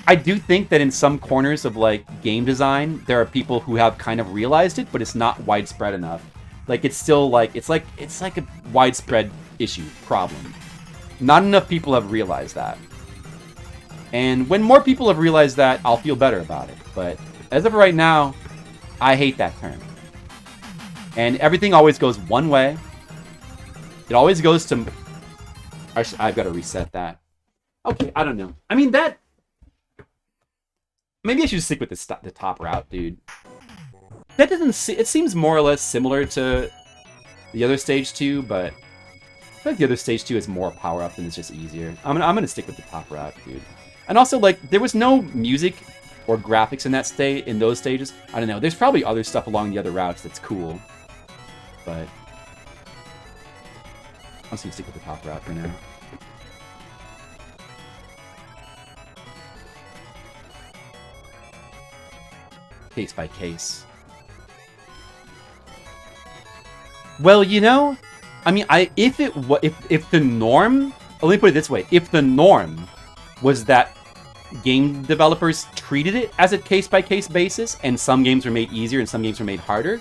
I do think that in some corners of, like, game design, there are people who have kind of realized it, but it's not widespread enough. Like, it's still, like, it's like a widespread issue, problem. Not enough people have realized that. And when more people have realized that, I'll feel better about it. But as of right now, I hate that term. And everything always goes one way. It always goes to... I've got to reset that. Okay, I don't know. I mean, that... Maybe I should stick with the top route, dude. That doesn't... It seems more or less similar to the other Stage 2, but... I feel like the other Stage 2 is more power-up and it's just easier. I'm gonna stick with the top route, dude. And also, like, there was no music or graphics in those stages. I don't know. There's probably other stuff along the other routes that's cool. But... I'm just gonna stick with the top route for now. Case by case. Well, you know, I mean, if the norm, let me put it this way, if the norm was that game developers treated it as a case-by-case basis, and some games were made easier and some games were made harder,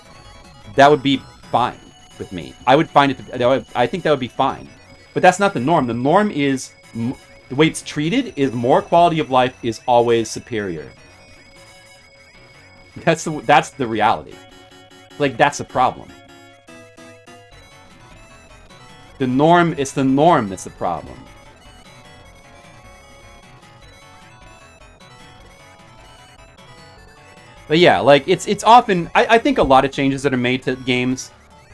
that would be fine with me. I would find it. I think that would be fine. But that's not the norm. The norm is the way it's treated is more quality of life is always superior. That's the reality. Like, that's the problem. The norm, it's the norm that's the problem. But yeah, like, it's often... I think a lot of changes that are made to games...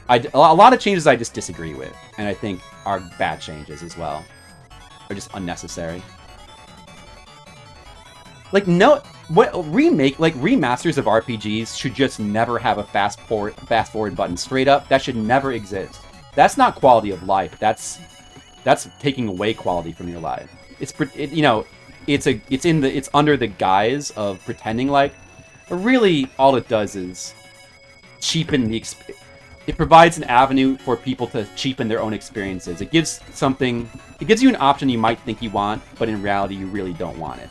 a lot of changes I just disagree with. And I think are bad changes as well. Or just unnecessary. Like, no... remasters of RPGs should just never have a fast forward button. Straight up, that should never exist. That's not quality of life. That's taking away quality from your life. It's under the guise of pretending like... But really, all it does is cheapen the experience. It provides an avenue for people to cheapen their own experiences. It gives you an option you might think you want, but in reality, you really don't want it.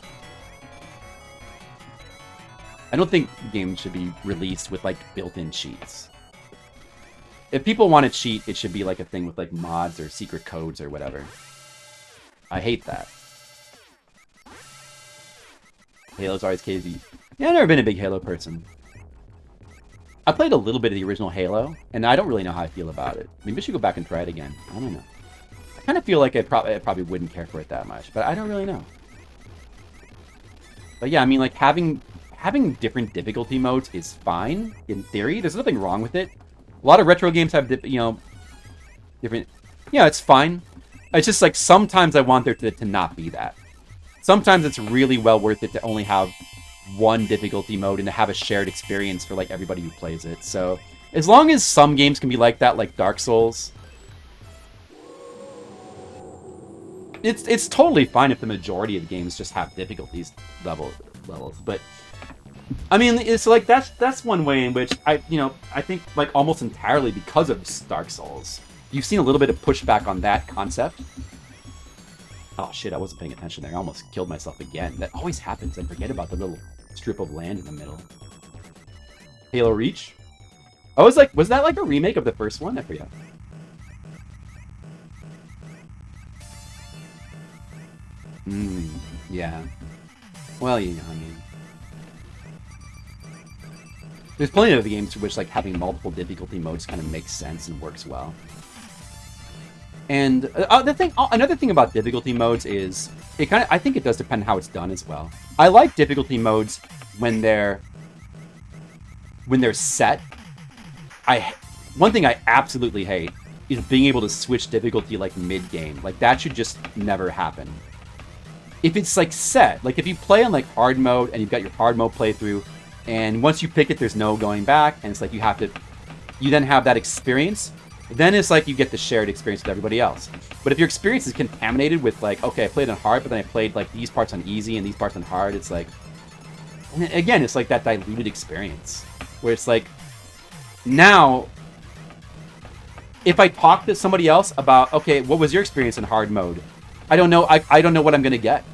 I don't think games should be released with, like, built-in cheats. If people want to cheat, it should be, like, a thing with, like, mods or secret codes or whatever. I hate that. Halo's always KZ. Yeah, I've never been a big Halo person. I played a little bit of the original Halo, and I don't really know how I feel about it. Maybe I should go back and try it again. I don't know. I kind of feel like I probably wouldn't care for it that much, but I don't really know. But yeah, I mean, like, having different difficulty modes is fine, in theory. There's nothing wrong with it. A lot of retro games have, different... Yeah, it's fine. It's just, like, sometimes I want there to not be that. Sometimes it's really well worth it to only have one difficulty mode and to have a shared experience for, like, everybody who plays it. So, as long as some games can be like that, like Dark Souls, it's totally fine if the majority of games just have difficulties levels. But I mean, it's like that's one way in which I think, like, almost entirely because of Dark Souls, you've seen a little bit of pushback on that concept. Oh shit, I wasn't paying attention there. I almost killed myself again. That always happens. I forget about the little strip of land in the middle. Halo Reach? I was like, was that like a remake of the first one? I forget. Yeah. Well, I mean... There's plenty of games for which, like, having multiple difficulty modes kind of makes sense and works well. And another thing about difficulty modes is I think it does depend on how it's done as well. I like difficulty modes when they're set. One thing I absolutely hate is being able to switch difficulty, like, mid-game. Like, that should just never happen. If it's, like, set, like, if you play on, like, hard mode and you've got your hard mode playthrough, and once you pick it, there's no going back, and it's like you then have that experience. Then it's like you get the shared experience with everybody else. But if your experience is contaminated with, like, okay, I played on hard, but then I played, like, these parts on easy and these parts on hard, it's like... And again, it's like that diluted experience. Where it's like, now, if I talk to somebody else about, okay, what was your experience in hard mode? I don't know. I don't know what I'm going to get.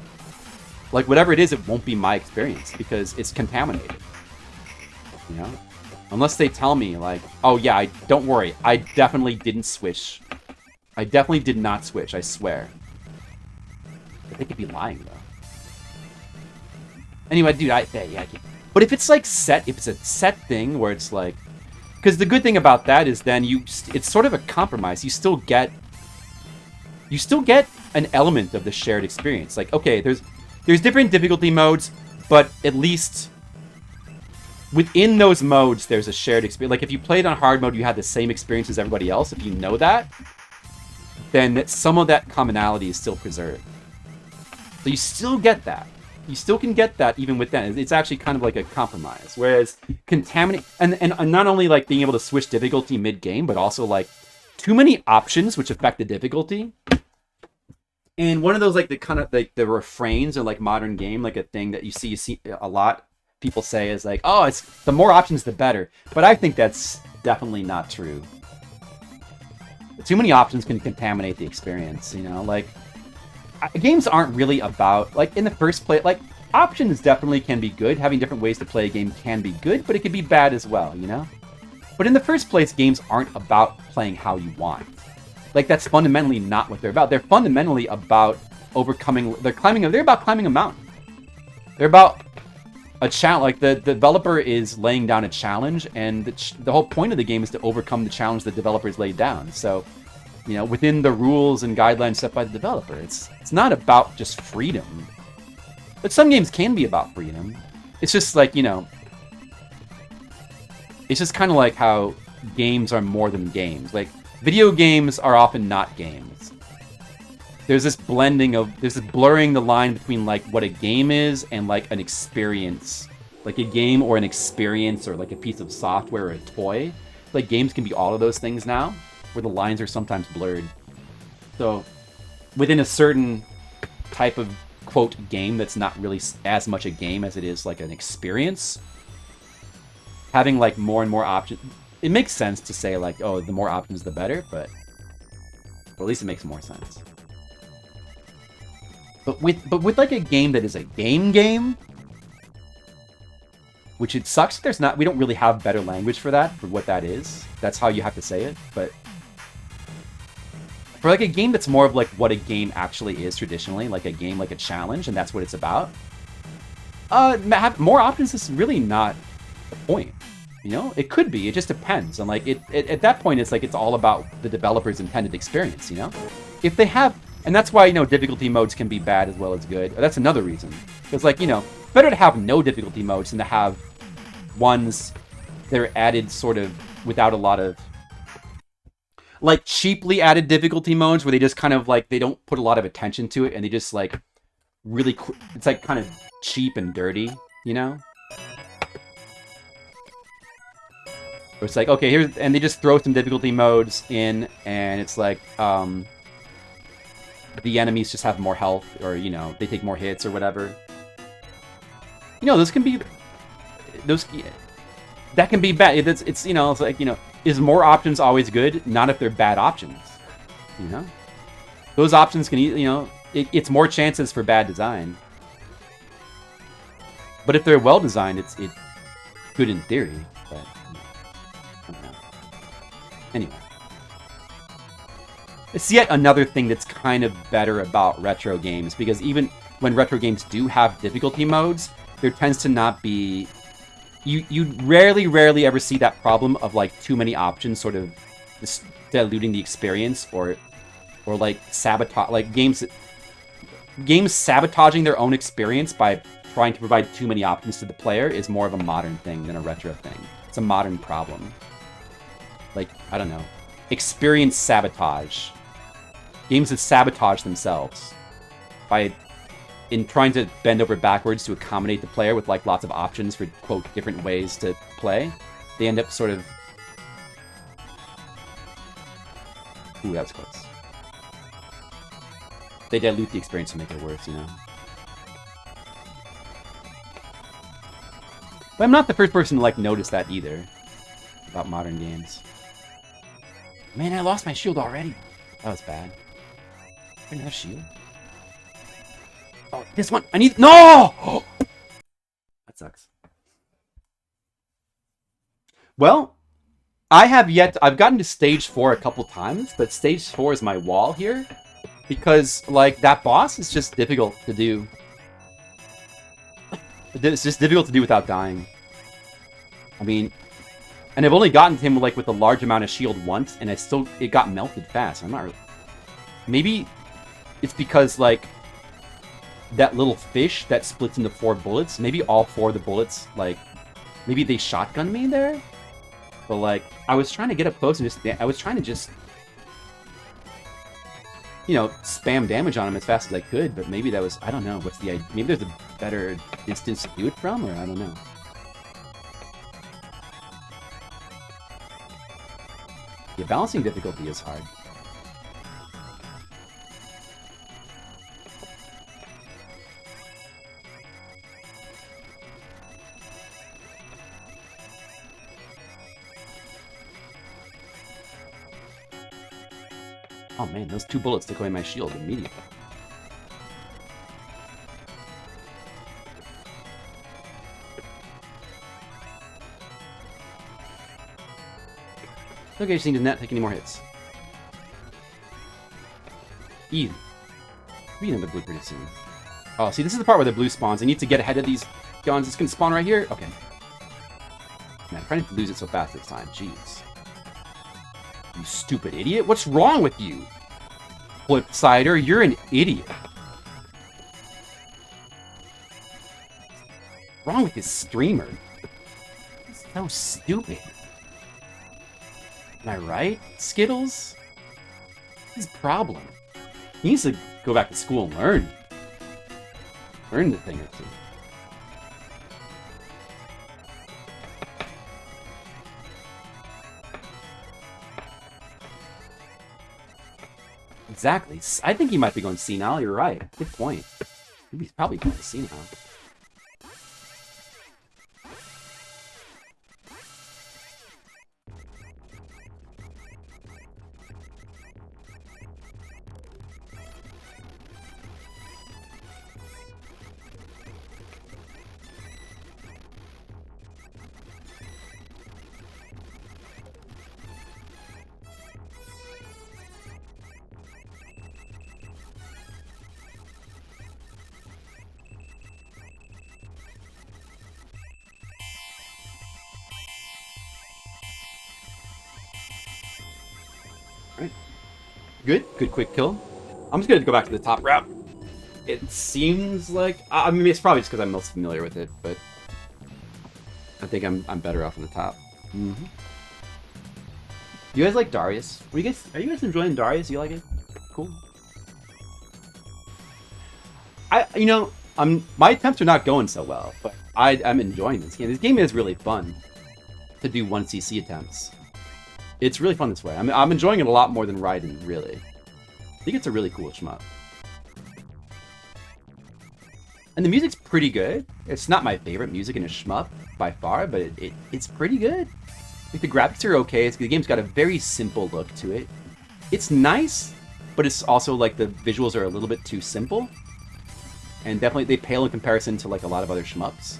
Like, whatever it is, it won't be my experience because it's contaminated. You know? Unless they tell me, like, oh yeah, don't worry, I definitely didn't switch. I definitely did not switch, I swear. But they could be lying, though. Anyway, dude, yeah. But if it's, like, set, if it's a set thing where it's, like... Because the good thing about that is then it's sort of a compromise. You still get an element of the shared experience. Like, okay, there's different difficulty modes, but at least... Within those modes, there's a shared experience. Like, if you played on hard mode, you had the same experience as everybody else. If you know that, then some of that commonality is still preserved. So you still get that. You still can get that even with that. It's actually kind of like a compromise. Whereas contaminate... And not only, like, being able to switch difficulty mid-game, but also, like, too many options which affect the difficulty. And one of those, like, the kind of, like, the refrains in, like, modern game, like, a thing that you see a lot... People say is like, oh, it's the more options, the better. But I think that's definitely not true. Too many options can contaminate the experience, you know? Like, games aren't really about, like, in the first place, like, options definitely can be good. Having different ways to play a game can be good, but it can be bad as well, you know? But in the first place, games aren't about playing how you want. Like, that's fundamentally not what they're about. They're fundamentally about overcoming, they're about climbing a mountain. They're about a challenge, like, the developer is laying down a challenge, and the whole point of the game is to overcome the challenge the developer's laid down. So, you know, within the rules and guidelines set by the developer, it's not about just freedom. But some games can be about freedom. It's just like, you know, it's just kind of like how games are more than games. Like, video games are often not games. There's this blurring the line between, like, what a game is and, like, an experience. Like, a game or an experience or, like, a piece of software or a toy. Like, games can be all of those things now, where the lines are sometimes blurred. So, within a certain type of, quote, game that's not really as much a game as it is, like, an experience, having, like, more and more options, it makes sense to say, like, oh, the more options, the better, but at least it makes more sense. But with like a game that is a game, which it sucks that we don't really have better language for that, for what that is. That's how you have to say it, but for like a game that's more of like what a game actually is traditionally, like a game like a challenge, and that's what it's about, have more options is really not the point. You know, it could be. It just depends. And like at that point, it's like it's all about the developer's intended experience. You know, if they have, and that's why, you know, difficulty modes can be bad as well as good. That's another reason. Because, like, you know, better to have no difficulty modes than to have ones that are added sort of without a lot of, like, cheaply added difficulty modes where they just kind of like they don't put a lot of attention to it and they just like really it's like kind of cheap and dirty, you know. Or it's like, okay, here's, and they just throw some difficulty modes in, and it's like, the enemies just have more health, or, you know, they take more hits or whatever. You know, that can be bad. It's you know, it's like, you know, is more options always good? Not if they're bad options, you know? Those options can, you know, it's more chances for bad design. But if they're well designed, it's good in theory, but, you know, I don't know. Anyway. It's yet another thing that's kind of better about retro games, because even when retro games do have difficulty modes, there tends to not be... You rarely ever see that problem of, like, too many options sort of diluting the experience, or like, sabotage... Like, games sabotaging their own experience by trying to provide too many options to the player is more of a modern thing than a retro thing. It's a modern problem. Like, I don't know. Experience sabotage. Games that sabotage themselves in trying to bend over backwards to accommodate the player with, like, lots of options for, quote, different ways to play. They end up sort of... Ooh, that was close. They dilute the experience to make it worse, you know? But I'm not the first person to, like, notice that either. About modern games. Man, I lost my shield already. That was bad. I didn't have shield. Oh, this one. I need... No! That sucks. Well, I've gotten to stage 4 a couple times, but stage 4 is my wall here. Because, like, that boss is just difficult to do. It's just difficult to do without dying. I mean... And I've only gotten to him, like, with a large amount of shield once, and it got melted fast. I'm not really... Maybe it's because, like, that little fish that splits into 4 bullets, maybe all 4 of the bullets, like, maybe they shotgun me there? But, like, I was trying to get up close and I was trying to just, you know, spam damage on him as fast as I could, but maybe that was, I don't know, what's the idea? Maybe there's a better distance to do it from, or I don't know. Yeah, balancing difficulty is hard. Oh man, those 2 bullets took away my shield immediately. Okay, just need to not take any more hits. Easy. Be another blue pretty soon. Oh, see, this is the part where the blue spawns. I need to get ahead of these guns. It's gonna spawn right here. Okay. Man, I'm trying to lose it so fast this time. Jeez. You stupid idiot. What's wrong with you? Flipsider, you're an idiot. What's wrong with this streamer? It's so stupid. Am I right, Skittles? What's his problem? He needs to go back to school and learn. Learn the thing or two. Exactly. I think he might be going senile. You're right. Good point. He's probably going senile. Good. Good quick kill. I'm just going to go back to the top route. It seems like... I mean, it's probably just because I'm most familiar with it, but... I think I'm better off on the top. Mm-hmm. You guys like Darius? Are you guys enjoying Darius? You like it? Cool. My attempts are not going so well, but I'm enjoying this game. This game is really fun to do 1cc attempts. It's really fun this way. I'm enjoying it a lot more than Raiden, really. I think it's a really cool shmup. And the music's pretty good. It's not my favorite music in a shmup by far, but it's pretty good. Like, the graphics are okay. The game's got a very simple look to it. It's nice, but it's also like the visuals are a little bit too simple. And definitely they pale in comparison to like a lot of other shmups.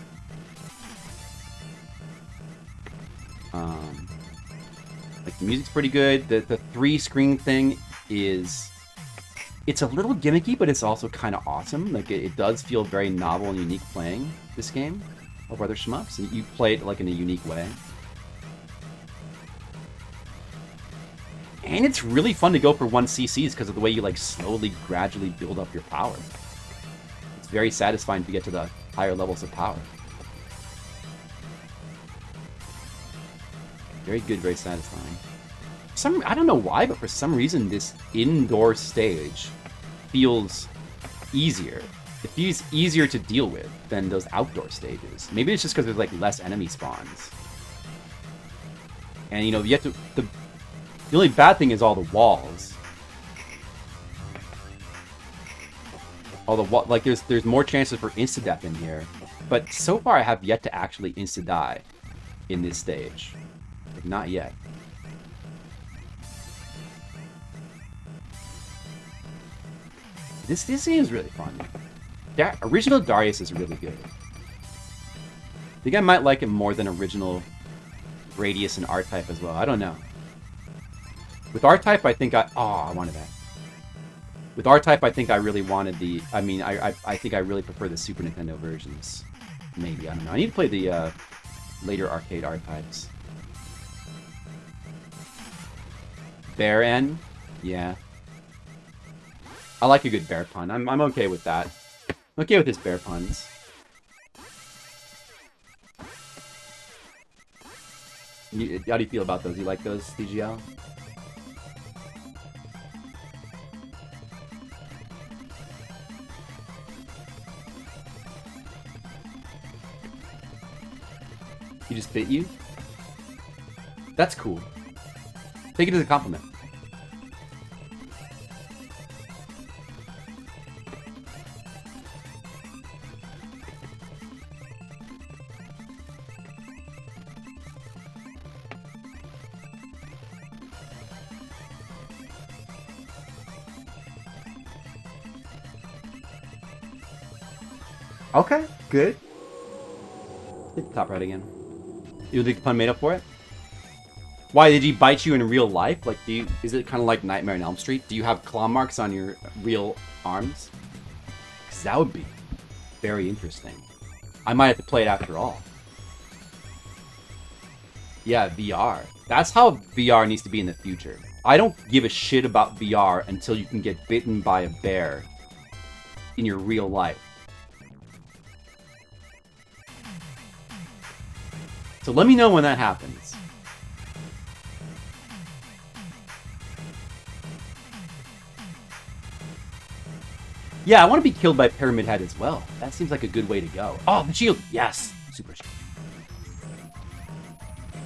Like, the music's pretty good. The 3-screen thing is... It's a little gimmicky, but it's also kind of awesome. Like, it does feel very novel and unique playing this game over other shmups. And you play it, like, in a unique way. And it's really fun to go for 1cc's because of the way you, like, slowly, gradually build up your power. It's very satisfying to get to the higher levels of power. Very good, very satisfying. I don't know why, but for some reason this indoor stage feels easier. It feels easier to deal with than those outdoor stages. Maybe it's just because there's like less enemy spawns. And you know, you have to... The only bad thing is all the walls. Like there's more chances for insta-death in here. But so far I have yet to actually insta-die in this stage. Like, not yet. This game is really fun. Original Darius is really good. I think I might like it more than original Radius and R-Type as well. I don't know. With R-Type, I think I wanted that. With R-Type, I think I really wanted the... I mean, I think I really prefer the Super Nintendo versions. Maybe, I don't know. I need to play the later arcade R-Types. Bear N? Yeah. I like a good bear pun. I'm okay with that. I'm okay with his bear puns. How do you feel about those? You like those, TGL? He just bit you? That's cool. Take it as a compliment. Okay, good. Hit the top right again. You think the pun made up for it? Why did he bite you in real life? Like, is it kind of like Nightmare on Elm Street? Do you have claw marks on your real arms? Because that would be very interesting. I might have to play it after all. Yeah, VR. That's how VR needs to be in the future. I don't give a shit about VR until you can get bitten by a bear in your real life. So let me know when that happens. Yeah, I want to be killed by Pyramid Head as well. That seems like a good way to go. Oh, the shield! Yes! Super shield.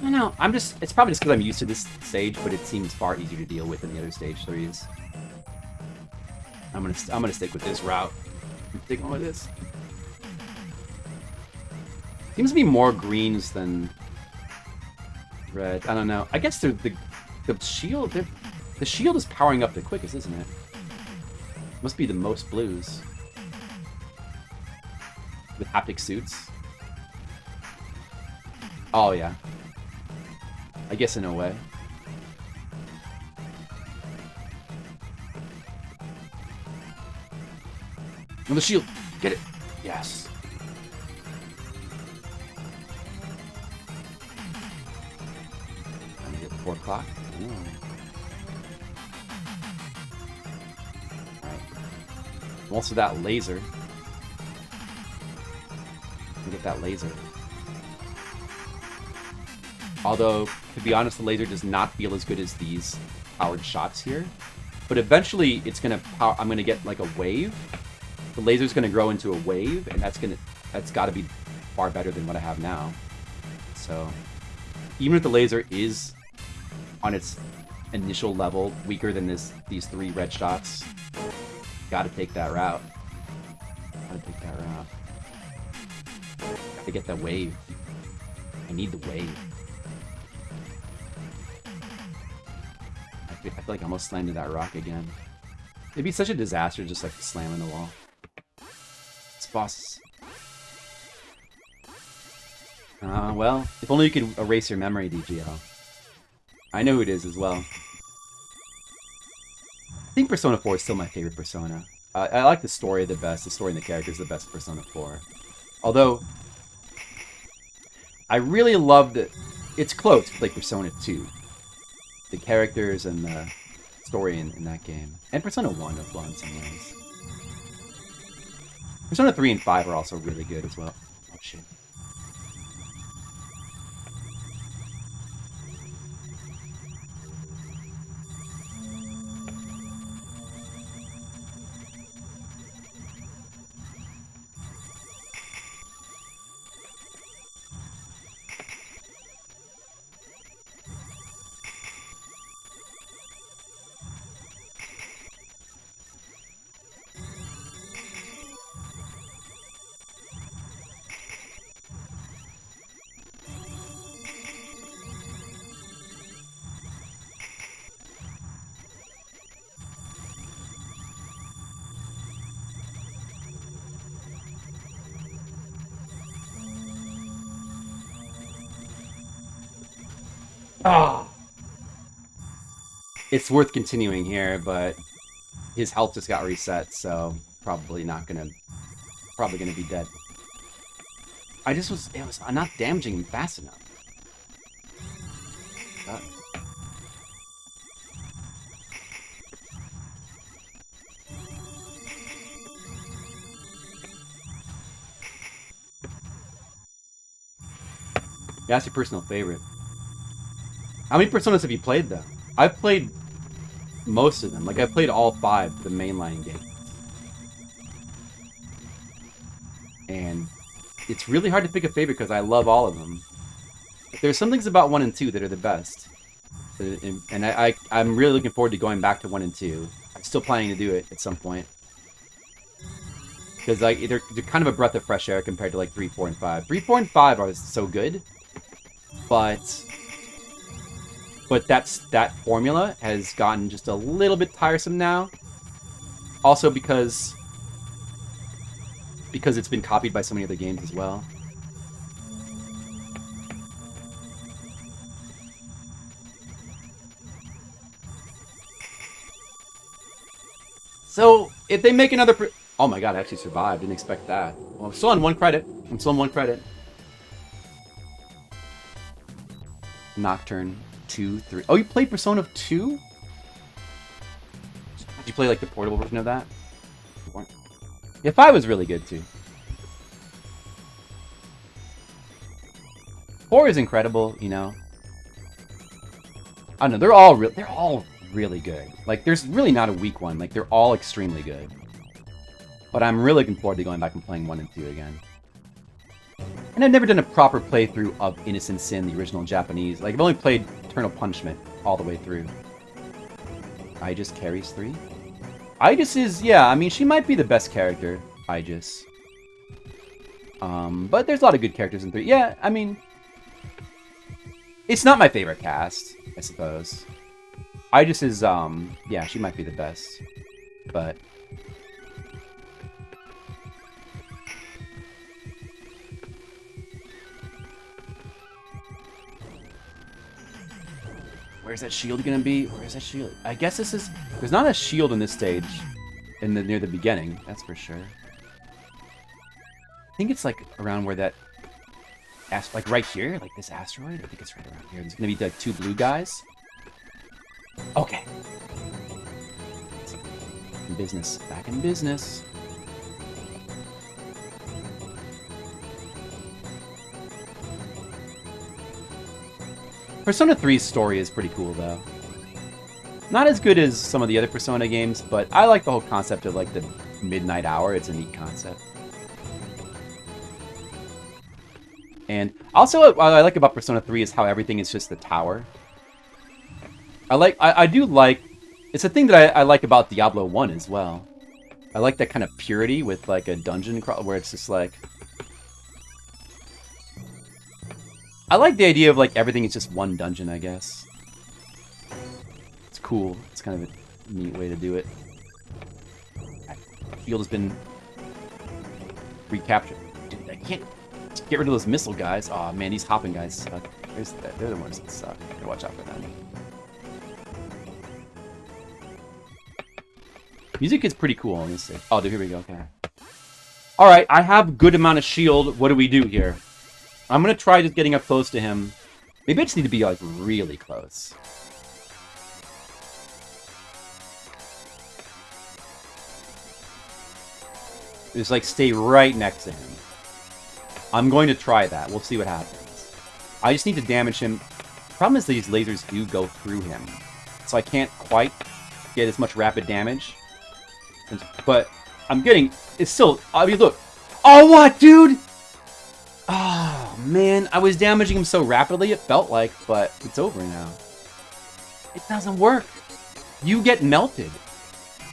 I don't know. It's probably just because I'm used to this stage, but it seems far easier to deal with than the other stage 3s. I'm gonna stick with this route. I'm sticking with this. Seems to be more greens than red. I don't know. I guess the shield. The shield is powering up the quickest, isn't it? Must be the most blues. With haptic suits. Oh, yeah. I guess in a way. Oh, the shield! Get it! Yes. I'm gonna get 4 o'clock. Also that laser. Get that laser. Although, to be honest, the laser does not feel as good as these powered shots here. But eventually, it's gonna I'm gonna get like a wave. The laser's gonna grow into a wave, and that's gotta be far better than what I have now. So, even if the laser is on its initial level weaker than these 3 red shots, gotta take that route. Gotta get that wave. I need the wave. I feel like I almost slammed into that rock again. It'd be such a disaster just like slamming the wall. It's boss. Well, if only you could erase your memory, DGL. I know who it is as well. I think Persona 4 is still my favorite Persona. I like the story the best. The story and the characters the best Persona 4. Although, I really love that it's close with like Persona 2. The characters and the story in that game. And Persona 1 as well in some ways. Persona 3 and 5 are also really good as well. Oh shit. Oh. It's worth continuing here, but his health just got reset, so probably gonna be dead. It was not damaging him fast enough. Yeah, that's your personal favorite. How many Personas have you played, though? I've played most of them. Like, I've played all 5 the mainline games. And it's really hard to pick a favorite because I love all of them. There's some things about 1 and 2 that are the best. And I'm really looking forward to going back to 1 and 2. I'm still planning to do it at some point. Because like, they're kind of a breath of fresh air compared to like 3, 4, and 5. 3, 4, and 5 are so good. But that formula has gotten just a little bit tiresome now. Also because because it's been copied by so many other games as well. So, if they make another... Oh my god, I actually survived. Didn't expect that. Well, I'm still on 1 credit. I'm still on 1 credit. Nocturne 2, 3... Oh, you played Persona 2? Did you play, like, the portable version of that? Yeah, 5 was really good, too. 4 is incredible, you know. I don't know, they're all really good. Like, there's really not a weak one. Like, they're all extremely good. But I'm really looking forward to going back and playing 1 and 2 again. And I've never done a proper playthrough of Innocent Sin, the original Japanese. Like, I've only played Eternal Punishment all the way through. Aegis carries 3? Aegis is, yeah, I mean, she might be the best character, Aegis. But there's a lot of good characters in 3. Yeah, I mean... It's not my favorite cast, I suppose. Aegis is, yeah, she might be the best. But... Where's that shield gonna be? Where's that shield? I guess this is... There's not a shield in this stage near the beginning, that's for sure. I think it's like around where that... Like right here? Like this asteroid? I think it's right around here. There's gonna be like 2 blue guys. Okay. In business. Back in business. Persona 3's story is pretty cool, though. Not as good as some of the other Persona games, but I like the whole concept of, like, the midnight hour. It's a neat concept. And also, what I like about Persona 3 is how everything is just the tower. I do like... It's a thing that I like about Diablo 1 as well. I like that kind of purity with, like, a dungeon crawl where it's just, like... I like the idea of, like, everything is just one dungeon, I guess. It's cool. It's kind of a neat way to do it. Field has been recaptured. Dude, I can't get rid of those missile guys. Aw, man, these hopping guys suck. They're the ones that suck. Gotta watch out for them. Music is pretty cool on this thing. Oh, dude, here we go. Okay. Alright, I have good amount of shield. What do we do here? I'm gonna try just getting up close to him. Maybe I just need to be, like, really close. Just, like, stay right next to him. I'm going to try that. We'll see what happens. I just need to damage him. Problem is these lasers do go through him. So I can't quite get as much rapid damage. But I'm getting... It's still... I mean, look. Oh, what, dude? Oh, man. I was damaging him so rapidly, it felt like, but it's over now. It doesn't work. You get melted.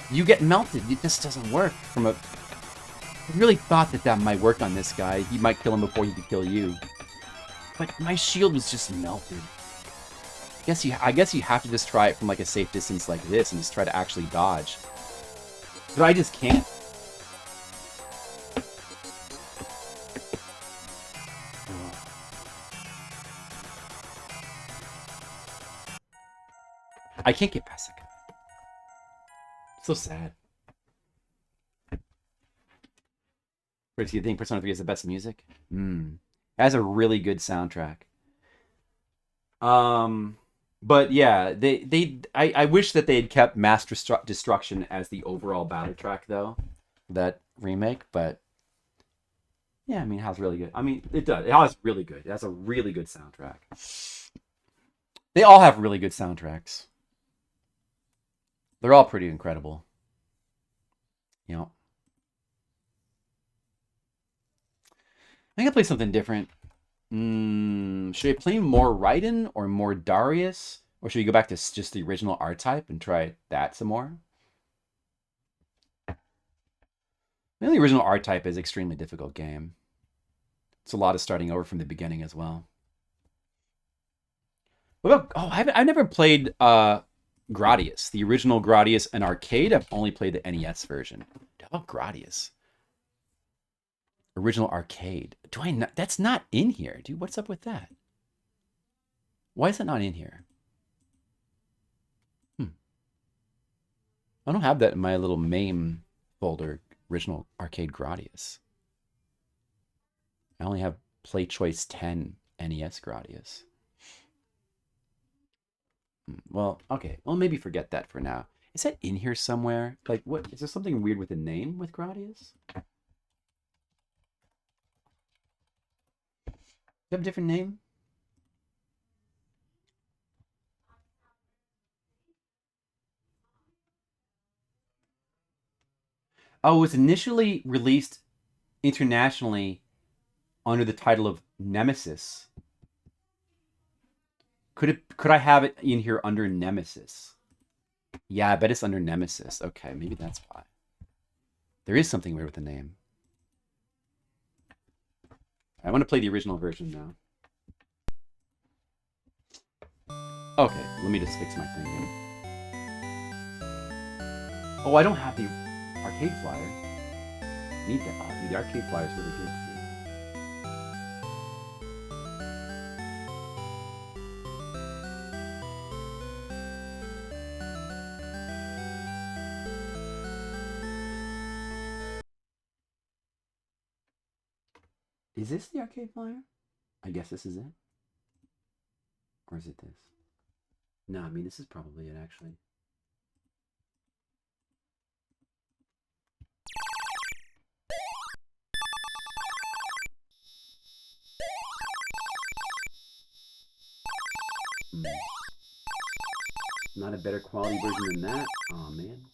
You get melted. It just doesn't work. I really thought that might work on this guy. He might kill him before he could kill you. But my shield was just melted. I guess you have to just try it from, like, a safe distance like this and just try to actually dodge. But I just can't. I can't get past that guy. So sad. Where do you think Persona 3 has the best music? It has a really good soundtrack. But yeah, I wish that they had kept Mass Destruction as the overall battle track, though. That remake, but yeah, I mean, it has really good. I mean, it does. It has really good. It has a really good soundtrack. They all have really good soundtracks. They're all pretty incredible. You know. I think I play something different. Should I play more Raiden or more Darius? Or should we go back to just the original R-Type and try that some more? The original R-Type is an extremely difficult game. It's a lot of starting over from the beginning as well. What about... Oh, I've never played Gradius. The original Gradius in arcade. I've only played the NES version. How about Gradius? Original arcade. Do I not? That's not in here, dude. What's up with that? Why is that not in here? I don't have that in my little MAME folder, original arcade Gradius. I only have Play Choice 10 NES Gradius. Well, okay. Well, maybe forget that for now. Is that in here somewhere? Like, what? Is there something weird with the name with Gradius? Do you have a different name? Oh, it was initially released internationally under the title of Nemesis. Could I have it in here under Nemesis? Yeah, I bet it's under Nemesis. Okay, maybe that's why. There is something weird with the name. I want to play the original version now. Okay, let me just fix my thing here. Oh, I don't have the arcade flyer. Need that. Oh, dude, the arcade flyer is really good too. Is this the arcade flyer? I guess this is it. Or is it this? No, I mean, this is probably it, actually. Not a better quality version than that? Oh, man.